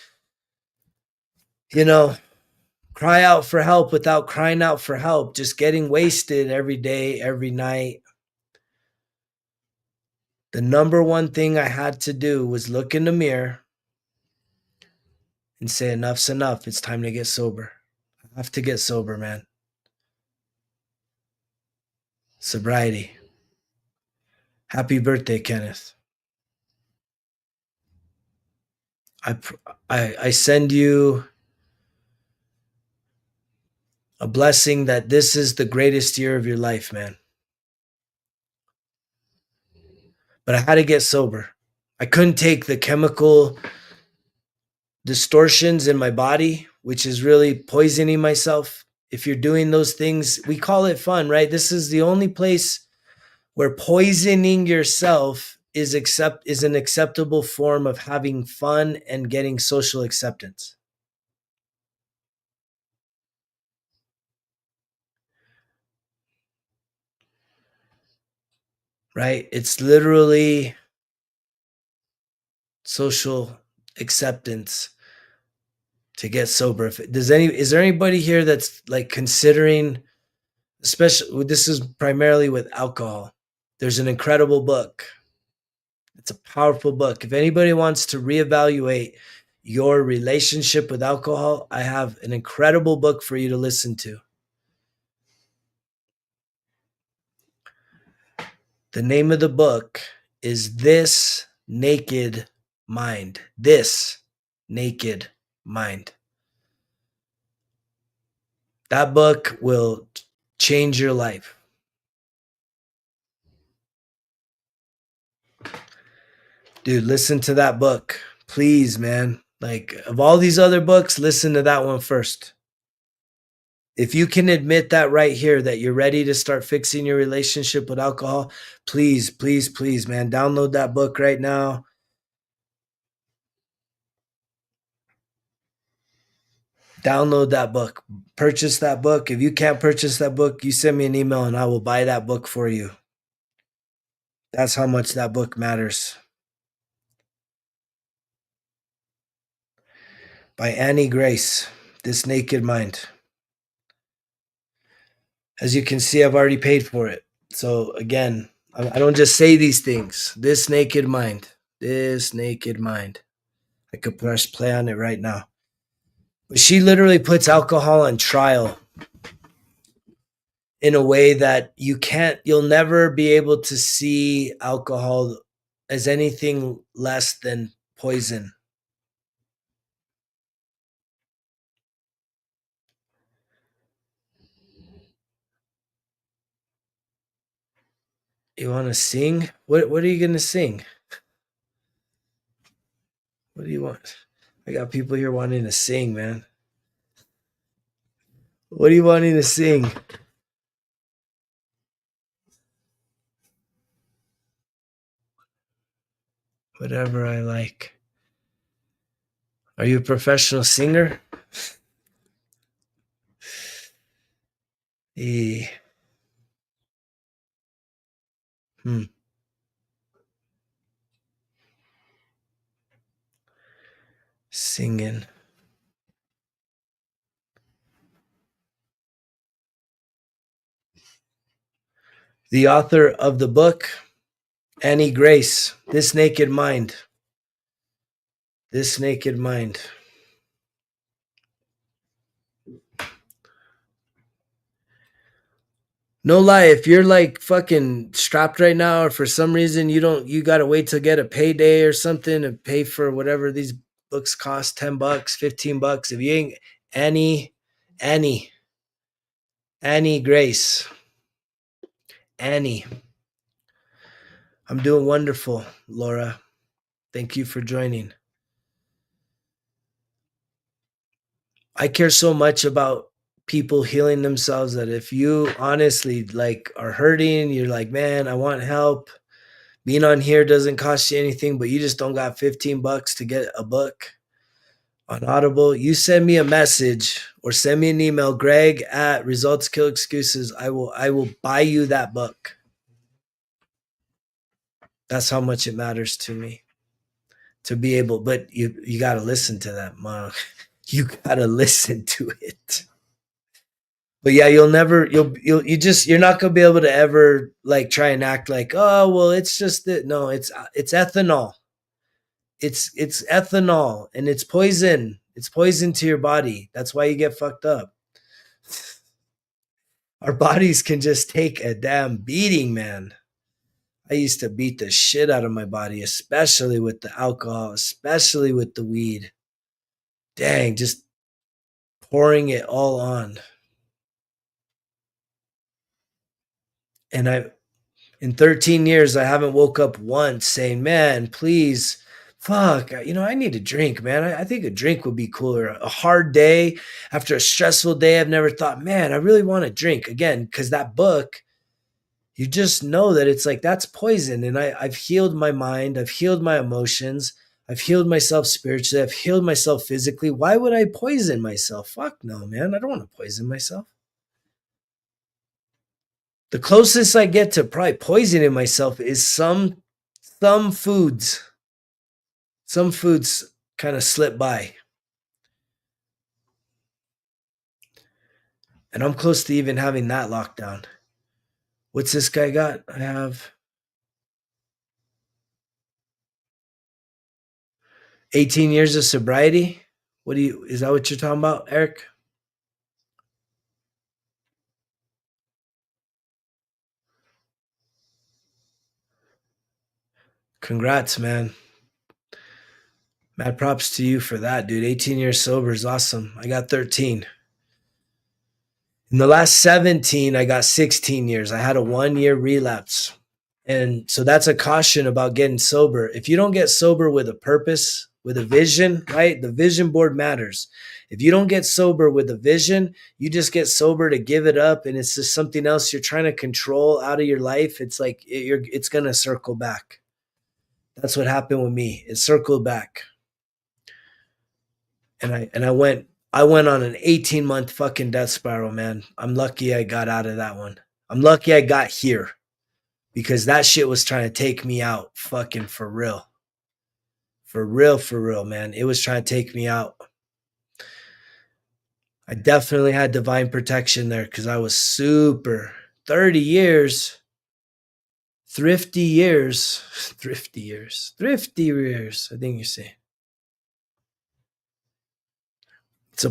cry out for help without crying out for help, just getting wasted every day, every night. The number one thing I had to do was look in the mirror and say, enough's enough. It's time to get sober. I have to get sober, man. Sobriety. Happy birthday, Kenneth. I send you a blessing that this is the greatest year of your life, man. But I had to get sober. I couldn't take the chemical distortions in my body, which is really poisoning myself. If you're doing those things, we call it fun, right? This is the only place where poisoning yourself is an acceptable form of having fun and getting social acceptance. Right? It's literally social acceptance to get sober. Is there anybody here that's like considering, especially this is primarily with alcohol. There's an incredible book. It's a powerful book. If anybody wants to reevaluate your relationship with alcohol, I have an incredible book for you to listen to. The name of the book is This Naked Mind. This Naked Mind. That book will change your life. Dude, listen to that book. Please, man. Like, of all these other books, listen to that one first. If you can admit that right here, that you're ready to start fixing your relationship with alcohol, please, please, please, man, download that book right now. Download that book. Purchase that book. If you can't purchase that book, you send me an email and I will buy that book for you. That's how much that book matters. By Annie Grace, This Naked Mind. As you can see, I've already paid for it. So again, I don't just say these things. This Naked Mind. This Naked Mind. I could press play on it right now. But she literally puts alcohol on trial in a way that you'll never be able to see alcohol as anything less than poison. You want to sing? What are you going to sing? What do you want? I got people here wanting to sing, man. What are you wanting to sing? Whatever I like. Are you a professional singer? Eh, Hmm. Singing. The author of the book, Annie Grace, This Naked Mind. This Naked Mind. No lie, if you're like fucking strapped right now, or for some reason you gotta wait to get a payday or something to pay for whatever these books cost, $10, $15. If you ain't Annie, Annie, Annie Grace, Annie. I'm doing wonderful, Laura. Thank you for joining. I care so much about people healing themselves that if you honestly like are hurting, you're like, man, I want help. Being on here doesn't cost you anything, but you just don't got $15 to get a book on Audible. You send me a message or send me an email, Greg at Results Kill Excuses. I will buy you that book. That's how much it matters to me to be able, but you got to listen to that, Mom. You got to listen to it. But yeah, you're not gonna be able to ever like try and act like, oh well, it's just that. No, it's ethanol. It's ethanol and it's poison. It's poison to your body. That's why you get fucked up. Our bodies can just take a damn beating, man. I used to beat the shit out of my body, especially with the alcohol, especially with the weed. Dang, just pouring it all on. And in 13 years, I haven't woke up once saying, man, please, fuck, I need a drink, man. I think a drink would be cooler. A hard day after a stressful day, I've never thought, man, I really want a drink again, because that book, you just know that it's like, that's poison. And I've healed my mind. I've healed my emotions. I've healed myself spiritually. I've healed myself physically. Why would I poison myself? Fuck no, man. I don't want to poison myself. The closest I get to probably poisoning myself is some foods. Some foods kind of slip by. And I'm close to even having that lockdown. What's this guy got? I have 18 years of sobriety. Is that what you're talking about, Eric? Congrats, man. Mad props to you for that, dude. 18 years sober is awesome. I got 13. In the last 17, I got 16 years. I had a 1 year relapse. And so that's a caution about getting sober. If you don't get sober with a purpose, with a vision, right? The vision board matters. If you don't get sober with a vision, you just get sober to give it up and it's just something else you're trying to control out of your life. It's like it's going to circle back. That's what happened with me. It circled back. And I went on an 18-month fucking death spiral, man. I'm lucky I got out of that one. I'm lucky I got here because that shit was trying to take me out fucking for real. For real, man. It was trying to take me out. I definitely had divine protection there because I was super 30 years, thrifty years, thrifty years, I think you say. It's a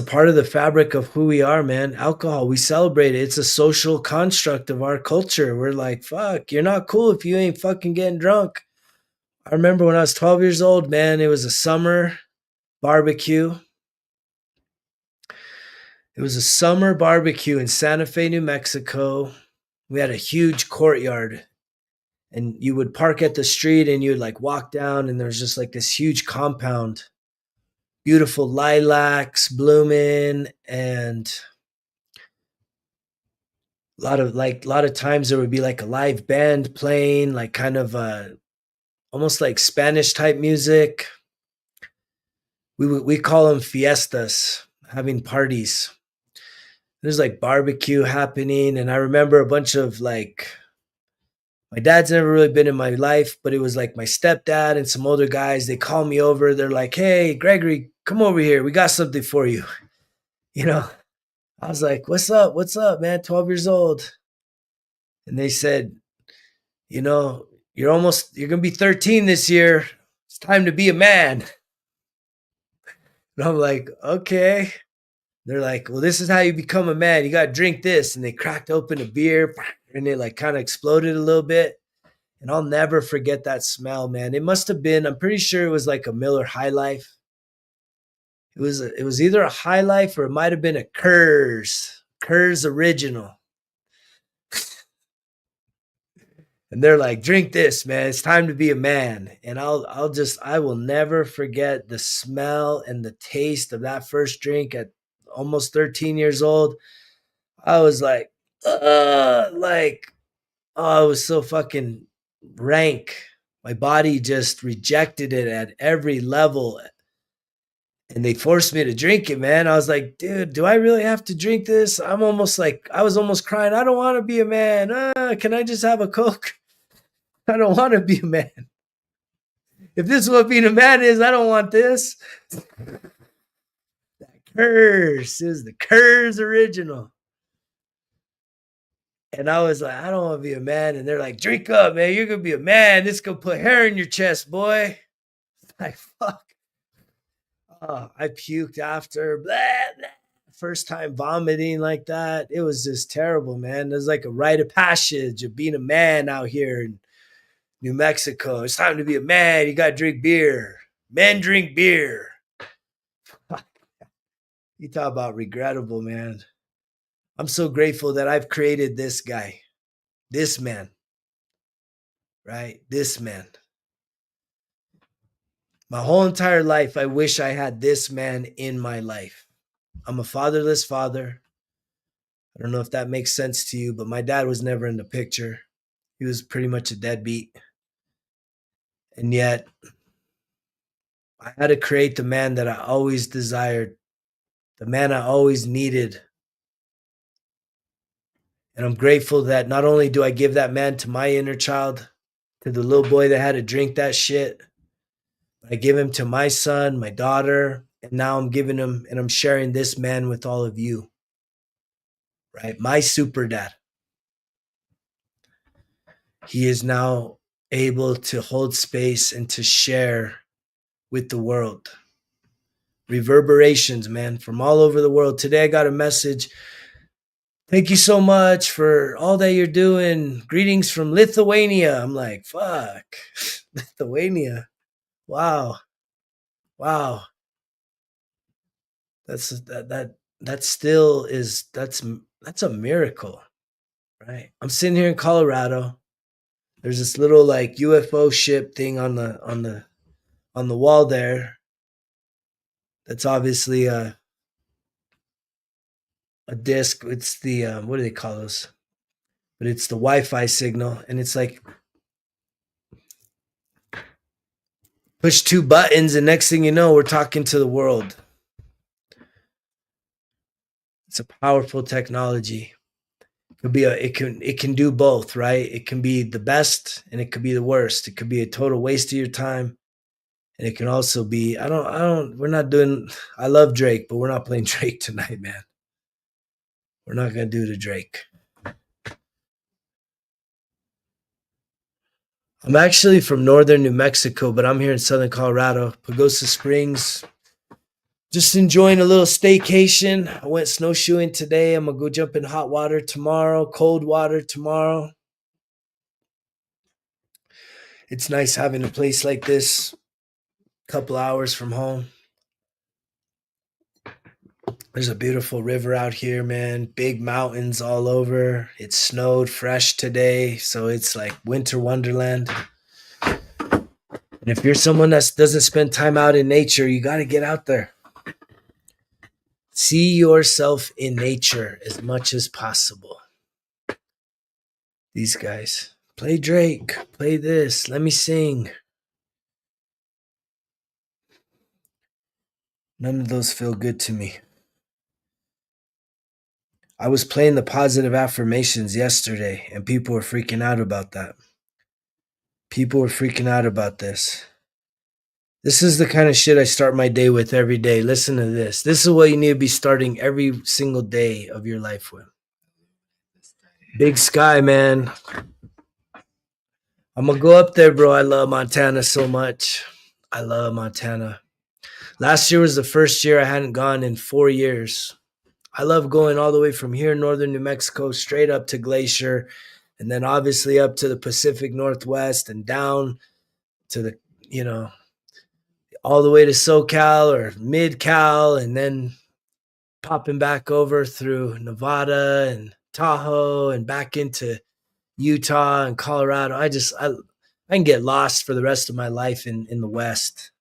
part of the fabric of who we are, man. Alcohol, we celebrate it. It's a social construct of our culture. We're like, fuck, you're not cool if you ain't fucking getting drunk. I remember when I was 12 years old, man, it was a summer barbecue. It was a summer barbecue in Santa Fe, New Mexico. We had a huge courtyard and you would park at the street and you'd like walk down and there's just like this huge compound, beautiful lilacs blooming, and a lot of times there would be like a live band playing, like kind of almost like Spanish type music. We call them fiestas, having parties. There's like barbecue happening, and I remember a bunch of like My dad's never really been in my life, but it was like my stepdad and some older guys. They call me over. They're like, "Hey, Gregory, come over here. We got something for you." You know, I was like, "What's up? What's up, man? 12 years old." And they said, "You know, you're going to be 13 this year. It's time to be a man." And I'm like, "Okay." They're like, "Well, this is how you become a man. You got to drink this." And they cracked open a beer and it like kind of exploded a little bit. And I'll never forget that smell, man. It must have been, I'm pretty sure it was like a Miller High Life. It was either a High Life or it might have been a Kurz original. And they're like, "Drink this, man. It's time to be a man." And I will never forget the smell and the taste of that first drink at almost 13 years old. I was like, like, oh, it was so fucking rank. My body just rejected it at every level. And they forced me to drink it, man. I was like, "Dude, do I really have to drink this?" I was almost crying. "I don't want to be a man. Can I just have a Coke?" I don't want to be a man. If this is what being a man is, I don't want this. Curse is the Curse original. And I was like, "I don't want to be a man." And they're like, "Drink up, man. You're going to be a man. This going to put hair in your chest, boy." Like, fuck. Oh, I puked after. Blah, blah. First time vomiting like that. It was just terrible, man. There's like a rite of passage of being a man out here in New Mexico. It's time to be a man. You got to drink beer. Men drink beer. You talk about regrettable, man. I'm so grateful that I've created this guy, this man, right? This man. My whole entire life, I wish I had this man in my life. I'm a fatherless father. I don't know if that makes sense to you, but my dad was never in the picture. He was pretty much a deadbeat. And yet, I had to create the man that I always desired, the man I always needed. And I'm grateful that not only do I give that man to my inner child, to the little boy that had to drink that shit, I give him to my son, my daughter, and now I'm giving him and I'm sharing this man with all of you, right? My super dad. He is now able to hold space and to share with the world. Reverberations, man, from all over the world. Today I got a message. "Thank you so much for all that you're doing. Greetings from Lithuania." I'm like, fuck. Lithuania. Wow. Wow. That still is that's a miracle, right? I'm sitting here in Colorado. There's this little like UFO ship thing on the wall there. That's obviously a disc. It's the what do they call those? But it's the Wi-Fi signal, and it's like push two buttons, and next thing you know, we're talking to the world. It's a powerful technology. It can do both, right? It can be the best and it could be the worst. It could be a total waste of your time. And it can also be, we're not doing, I love Drake, but we're not playing Drake tonight, man. We're not going to do the Drake. I'm actually from northern New Mexico, but I'm here in southern Colorado, Pagosa Springs. Just enjoying a little staycation. I went snowshoeing today. I'm going to go jump in hot water tomorrow, cold water tomorrow. It's nice having a place like this, a couple hours from home. There's a beautiful river out here, man. Big mountains all over. It snowed fresh today, so it's like winter wonderland. And if you're someone that doesn't spend time out in nature, you got to get out there. See yourself in nature as much as possible. These guys. Play Drake. Play this. Let me sing. None of those feel good to me. I was playing the positive affirmations yesterday, and people were freaking out about that. People were freaking out about this. This is the kind of shit I start my day with every day. Listen to this. This is what you need to be starting every single day of your life with. Big sky, man. I'm gonna go up there, bro. I love Montana so much. I love Montana. Last year was the first year I hadn't gone in 4 years. I love going all the way from here, northern New Mexico, straight up to Glacier, and then obviously up to the Pacific Northwest and down to the, you know, all the way to SoCal or Mid Cal, and then popping back over through Nevada and Tahoe and back into Utah and Colorado. I can get lost for the rest of my life in the West,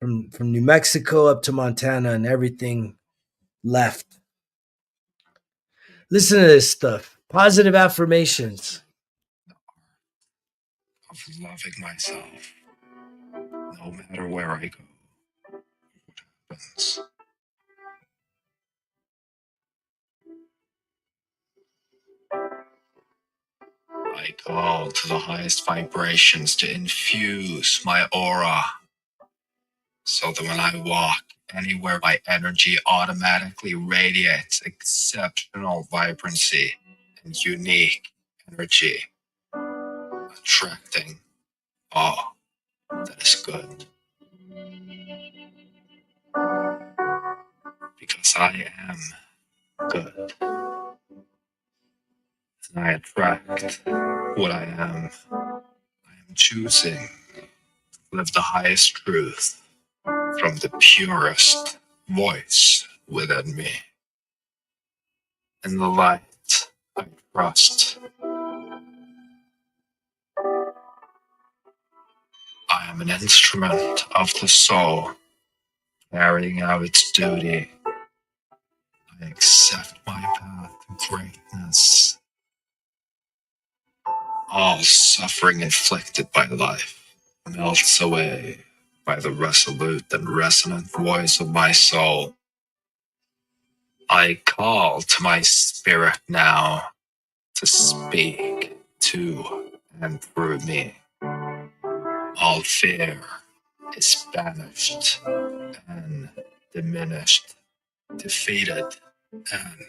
from New Mexico up to Montana and everything left. Listen to this stuff. Positive affirmations. Of loving myself, no matter where I go, what happens. I call to the highest vibrations to infuse my aura so that when I walk anywhere, my energy automatically radiates exceptional vibrancy and unique energy, attracting all that is good. Because I am good, and I attract what I am. I am choosing to live the highest truth from the purest voice within me. In the light I trust. I am an instrument of the soul, carrying out its duty. I accept my path to greatness. All suffering inflicted by life melts away by the resolute and resonant voice of my soul. I call to my spirit now to speak to and through me. All fear is banished and diminished, defeated and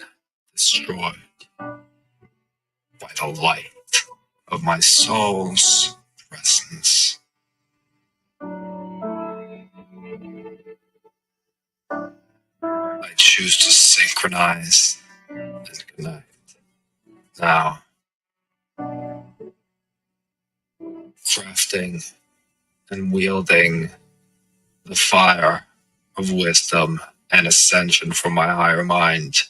destroyed by the light of my soul's presence. I choose to synchronize and connect now, crafting and wielding the fire of wisdom and ascension from my higher mind,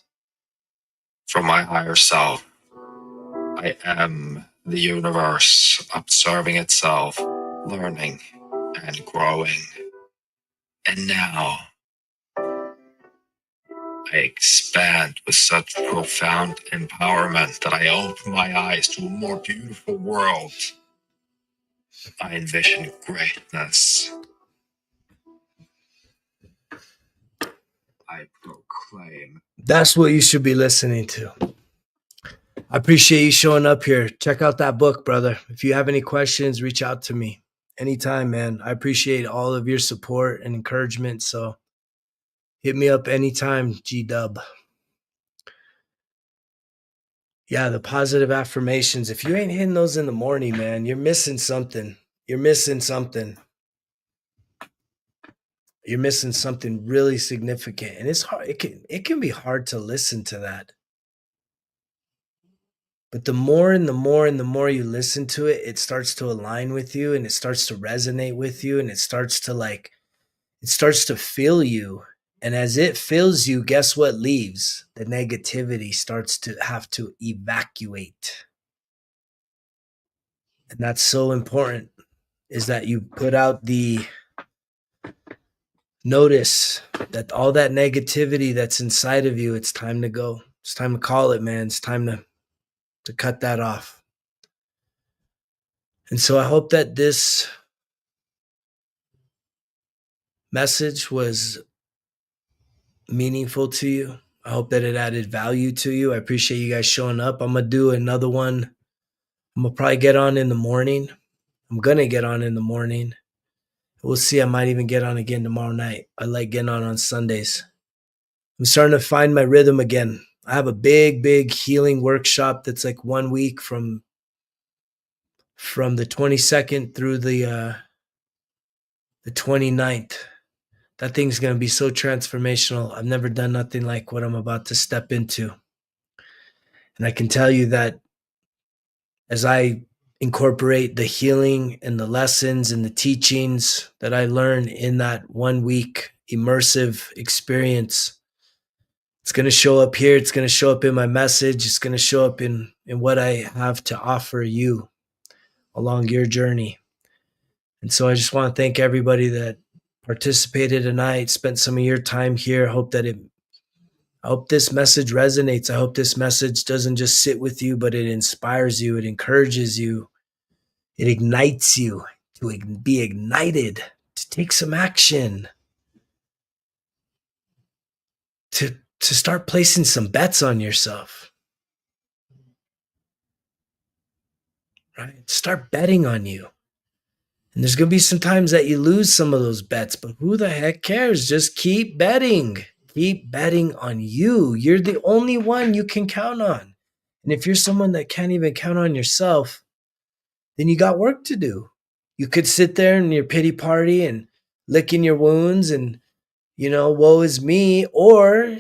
from my higher self. I am the universe observing itself, learning and growing. And now I expand with such profound empowerment that I open my eyes to a more beautiful world. I envision greatness. I proclaim. That's what you should be listening to. I appreciate you showing up here. Check out that book, brother. If you have any questions, reach out to me anytime, man. I appreciate all of your support and encouragement. So hit me up anytime, G Dub. Yeah, the positive affirmations. If you ain't hitting those in the morning, man, you're missing something. You're missing something. You're missing something really significant. And it's hard. It can be hard to listen to that. But the more and the more and the more you listen to it, it starts to align with you and it starts to resonate with you and it starts to fill you. And as it fills you, guess what leaves? The negativity starts to have to evacuate. And that's so important, is that you put out the notice that all that negativity that's inside of you, it's time to go. It's time to call it, man. It's time to cut that off. And so I hope that this message was meaningful to you. I hope that it added value to you. I appreciate you guys showing up. I'm going to do another one. I'm going to probably get on in the morning I'm going to get on in the morning. We'll see. I might even get on again tomorrow night. I like getting on Sundays. I'm starting to find my rhythm again. I have a big healing workshop that's like 1 week from the 22nd through the 29th. That thing's going to be so transformational. I've never done nothing like what I'm about to step into. And I can tell you that as I incorporate the healing and the lessons and the teachings that I learn in that 1 week immersive experience, it's going to show up here. It's going to show up in my message. It's going to show up in what I have to offer you along your journey. And so I just want to thank everybody that participated tonight, spent some of your time here. I hope this message resonates. I hope this message doesn't just sit with you, but it inspires you. It encourages you. It ignites you to be ignited, to take some action, to start placing some bets on yourself, right? Start betting on you. And there's going to be some times that you lose some of those bets, but who the heck cares? Just keep betting. Keep betting on you. You're the only one you can count on. And if you're someone that can't even count on yourself, then you got work to do. You could sit there in your pity party and licking your wounds and, woe is me, or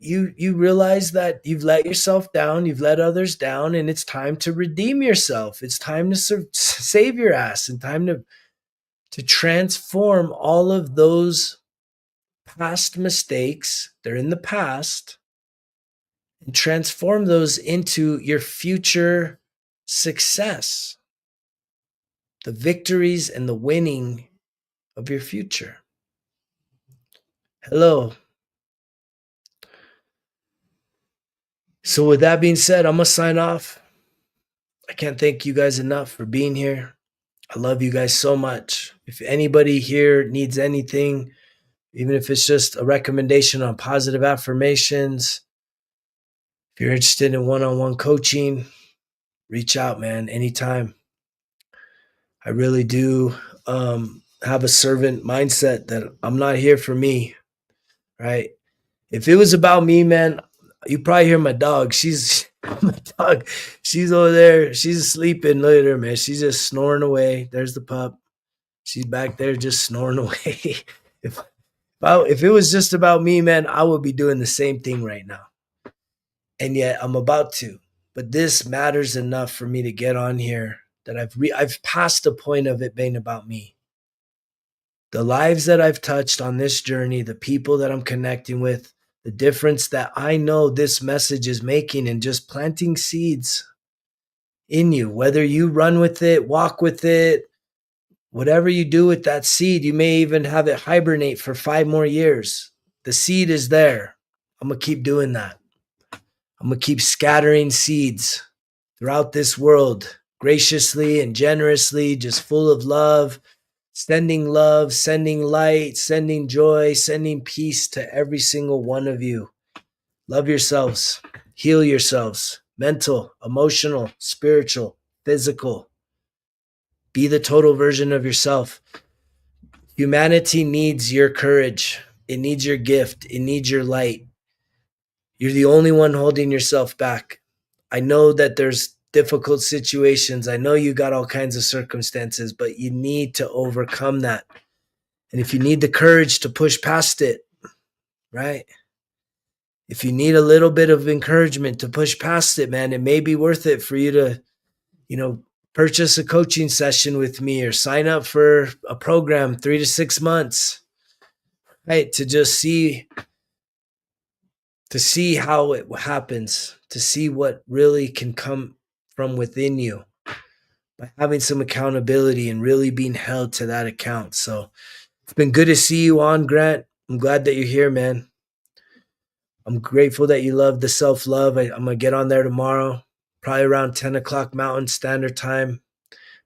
you realize that you've let yourself down, you've let others down, and it's time to redeem yourself. It's time to save your ass, and time to transform all of those past mistakes. They're in the past, and transform those into your future success, the victories and the winning of your future. Hello. So with that being said, I'm going to sign off. I can't thank you guys enough for being here. I love you guys so much. If anybody here needs anything, even if it's just a recommendation on positive affirmations, if you're interested in one-on-one coaching, reach out, man, anytime. I really do have a servant mindset that I'm not here for me, right? If it was about me, man, you probably hear my dog. My dog. She's over there. She's sleeping. Look at her, man. She's just snoring away. There's the pup. She's back there just snoring away. If it was just about me, man, I would be doing the same thing right now. And yet I'm about to. But this matters enough for me to get on here that I've passed the point of it being about me. The lives that I've touched on this journey, the people that I'm connecting with, the difference that I know this message is making, and just planting seeds in you, whether you run with it, walk with it, whatever you do with that seed, you may even have it hibernate for 5 more years. The seed is there. I'm going to keep doing that. I'm going to keep scattering seeds throughout this world, graciously and generously, just full of love, sending light, sending joy, sending peace to every single one of you. Love yourselves, heal yourselves, mental, emotional, spiritual, physical. Be the total version of yourself. Humanity needs your courage. It needs your gift. It needs your light. You're the only one holding yourself back. I know that there's difficult situations. I know you got all kinds of circumstances, but you need to overcome that. And if you need the courage to push past it, right? If you need a little bit of encouragement to push past it, man, it may be worth it for you to, purchase a coaching session with me or sign up for a program 3 to 6 months, right? To just see how it happens, to see what really can come from within you by having some accountability and really being held to that account. So it's been good to see you on, Grant. I'm glad that you're here, man. I'm grateful that you love the self-love. I'm going to get on there tomorrow, probably around 10 o'clock Mountain Standard Time.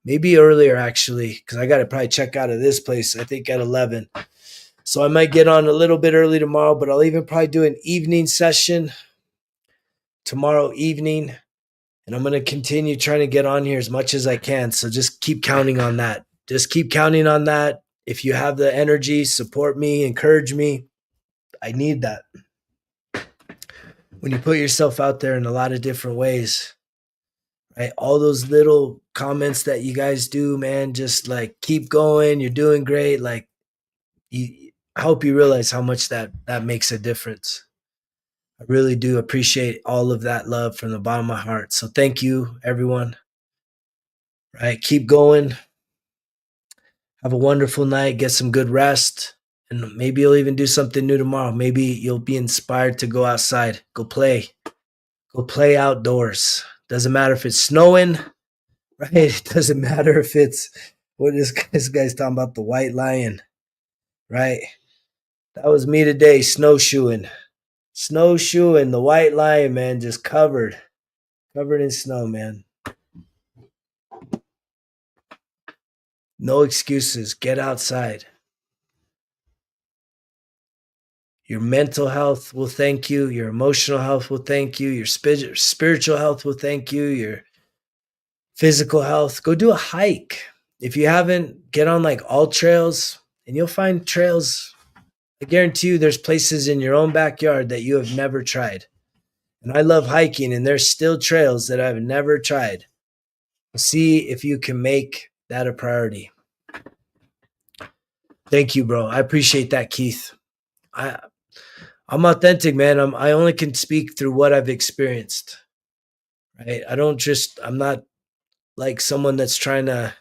Maybe earlier, actually, because I got to probably check out of this place, I think at 11. So I might get on a little bit early tomorrow, but I'll even probably do an evening session tomorrow evening. And I'm going to continue trying to get on here as much as I can. So just keep counting on that. Just keep counting on that. If you have the energy, support me, encourage me. I need that. When you put yourself out there in a lot of different ways, right? All those little comments that you guys do, man, just like keep going. You're doing great. Like, I hope you realize how much that makes a difference. I really do appreciate all of that love from the bottom of my heart. So thank you, everyone. Right? Keep going. Have a wonderful night. Get some good rest. And maybe you'll even do something new tomorrow. Maybe you'll be inspired to go outside. Go play. Go play outdoors. Doesn't matter if it's snowing, right? It doesn't matter if it's what this guy's talking about, the white lion, right? That was me today, snowshoeing. Snowshoeing, the white lion, man, just covered in snow, man. No excuses. Get outside. Your mental health will thank you. Your emotional health will thank you. Your spiritual health will thank you. Your physical health. Go do a hike. If you haven't, get on like all trails, and you'll find trails. I guarantee you there's places in your own backyard that you have never tried. And I love hiking, and there's still trails that I've never tried. See if you can make that a priority. Thank you, bro. I appreciate that, Keith. I'm authentic, man. I only can speak through what I've experienced. Right? I'm not like someone that's trying to,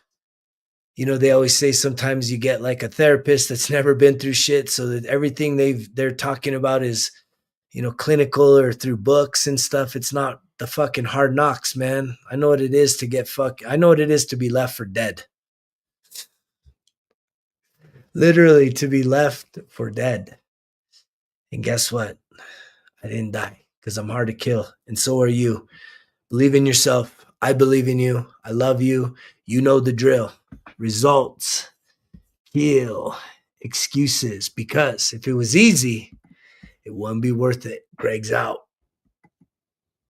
they always say sometimes you get like a therapist that's never been through shit, so that everything they're talking about is, clinical or through books and stuff. It's not the fucking hard knocks, man. I know what it is to I know what it is to be left for dead. Literally to be left for dead. And guess what? I didn't die because I'm hard to kill. And so are you. Believe in yourself. I believe in you. I love you. You know the drill. Results heal excuses, because if it was easy, it wouldn't be worth it. Greg's out.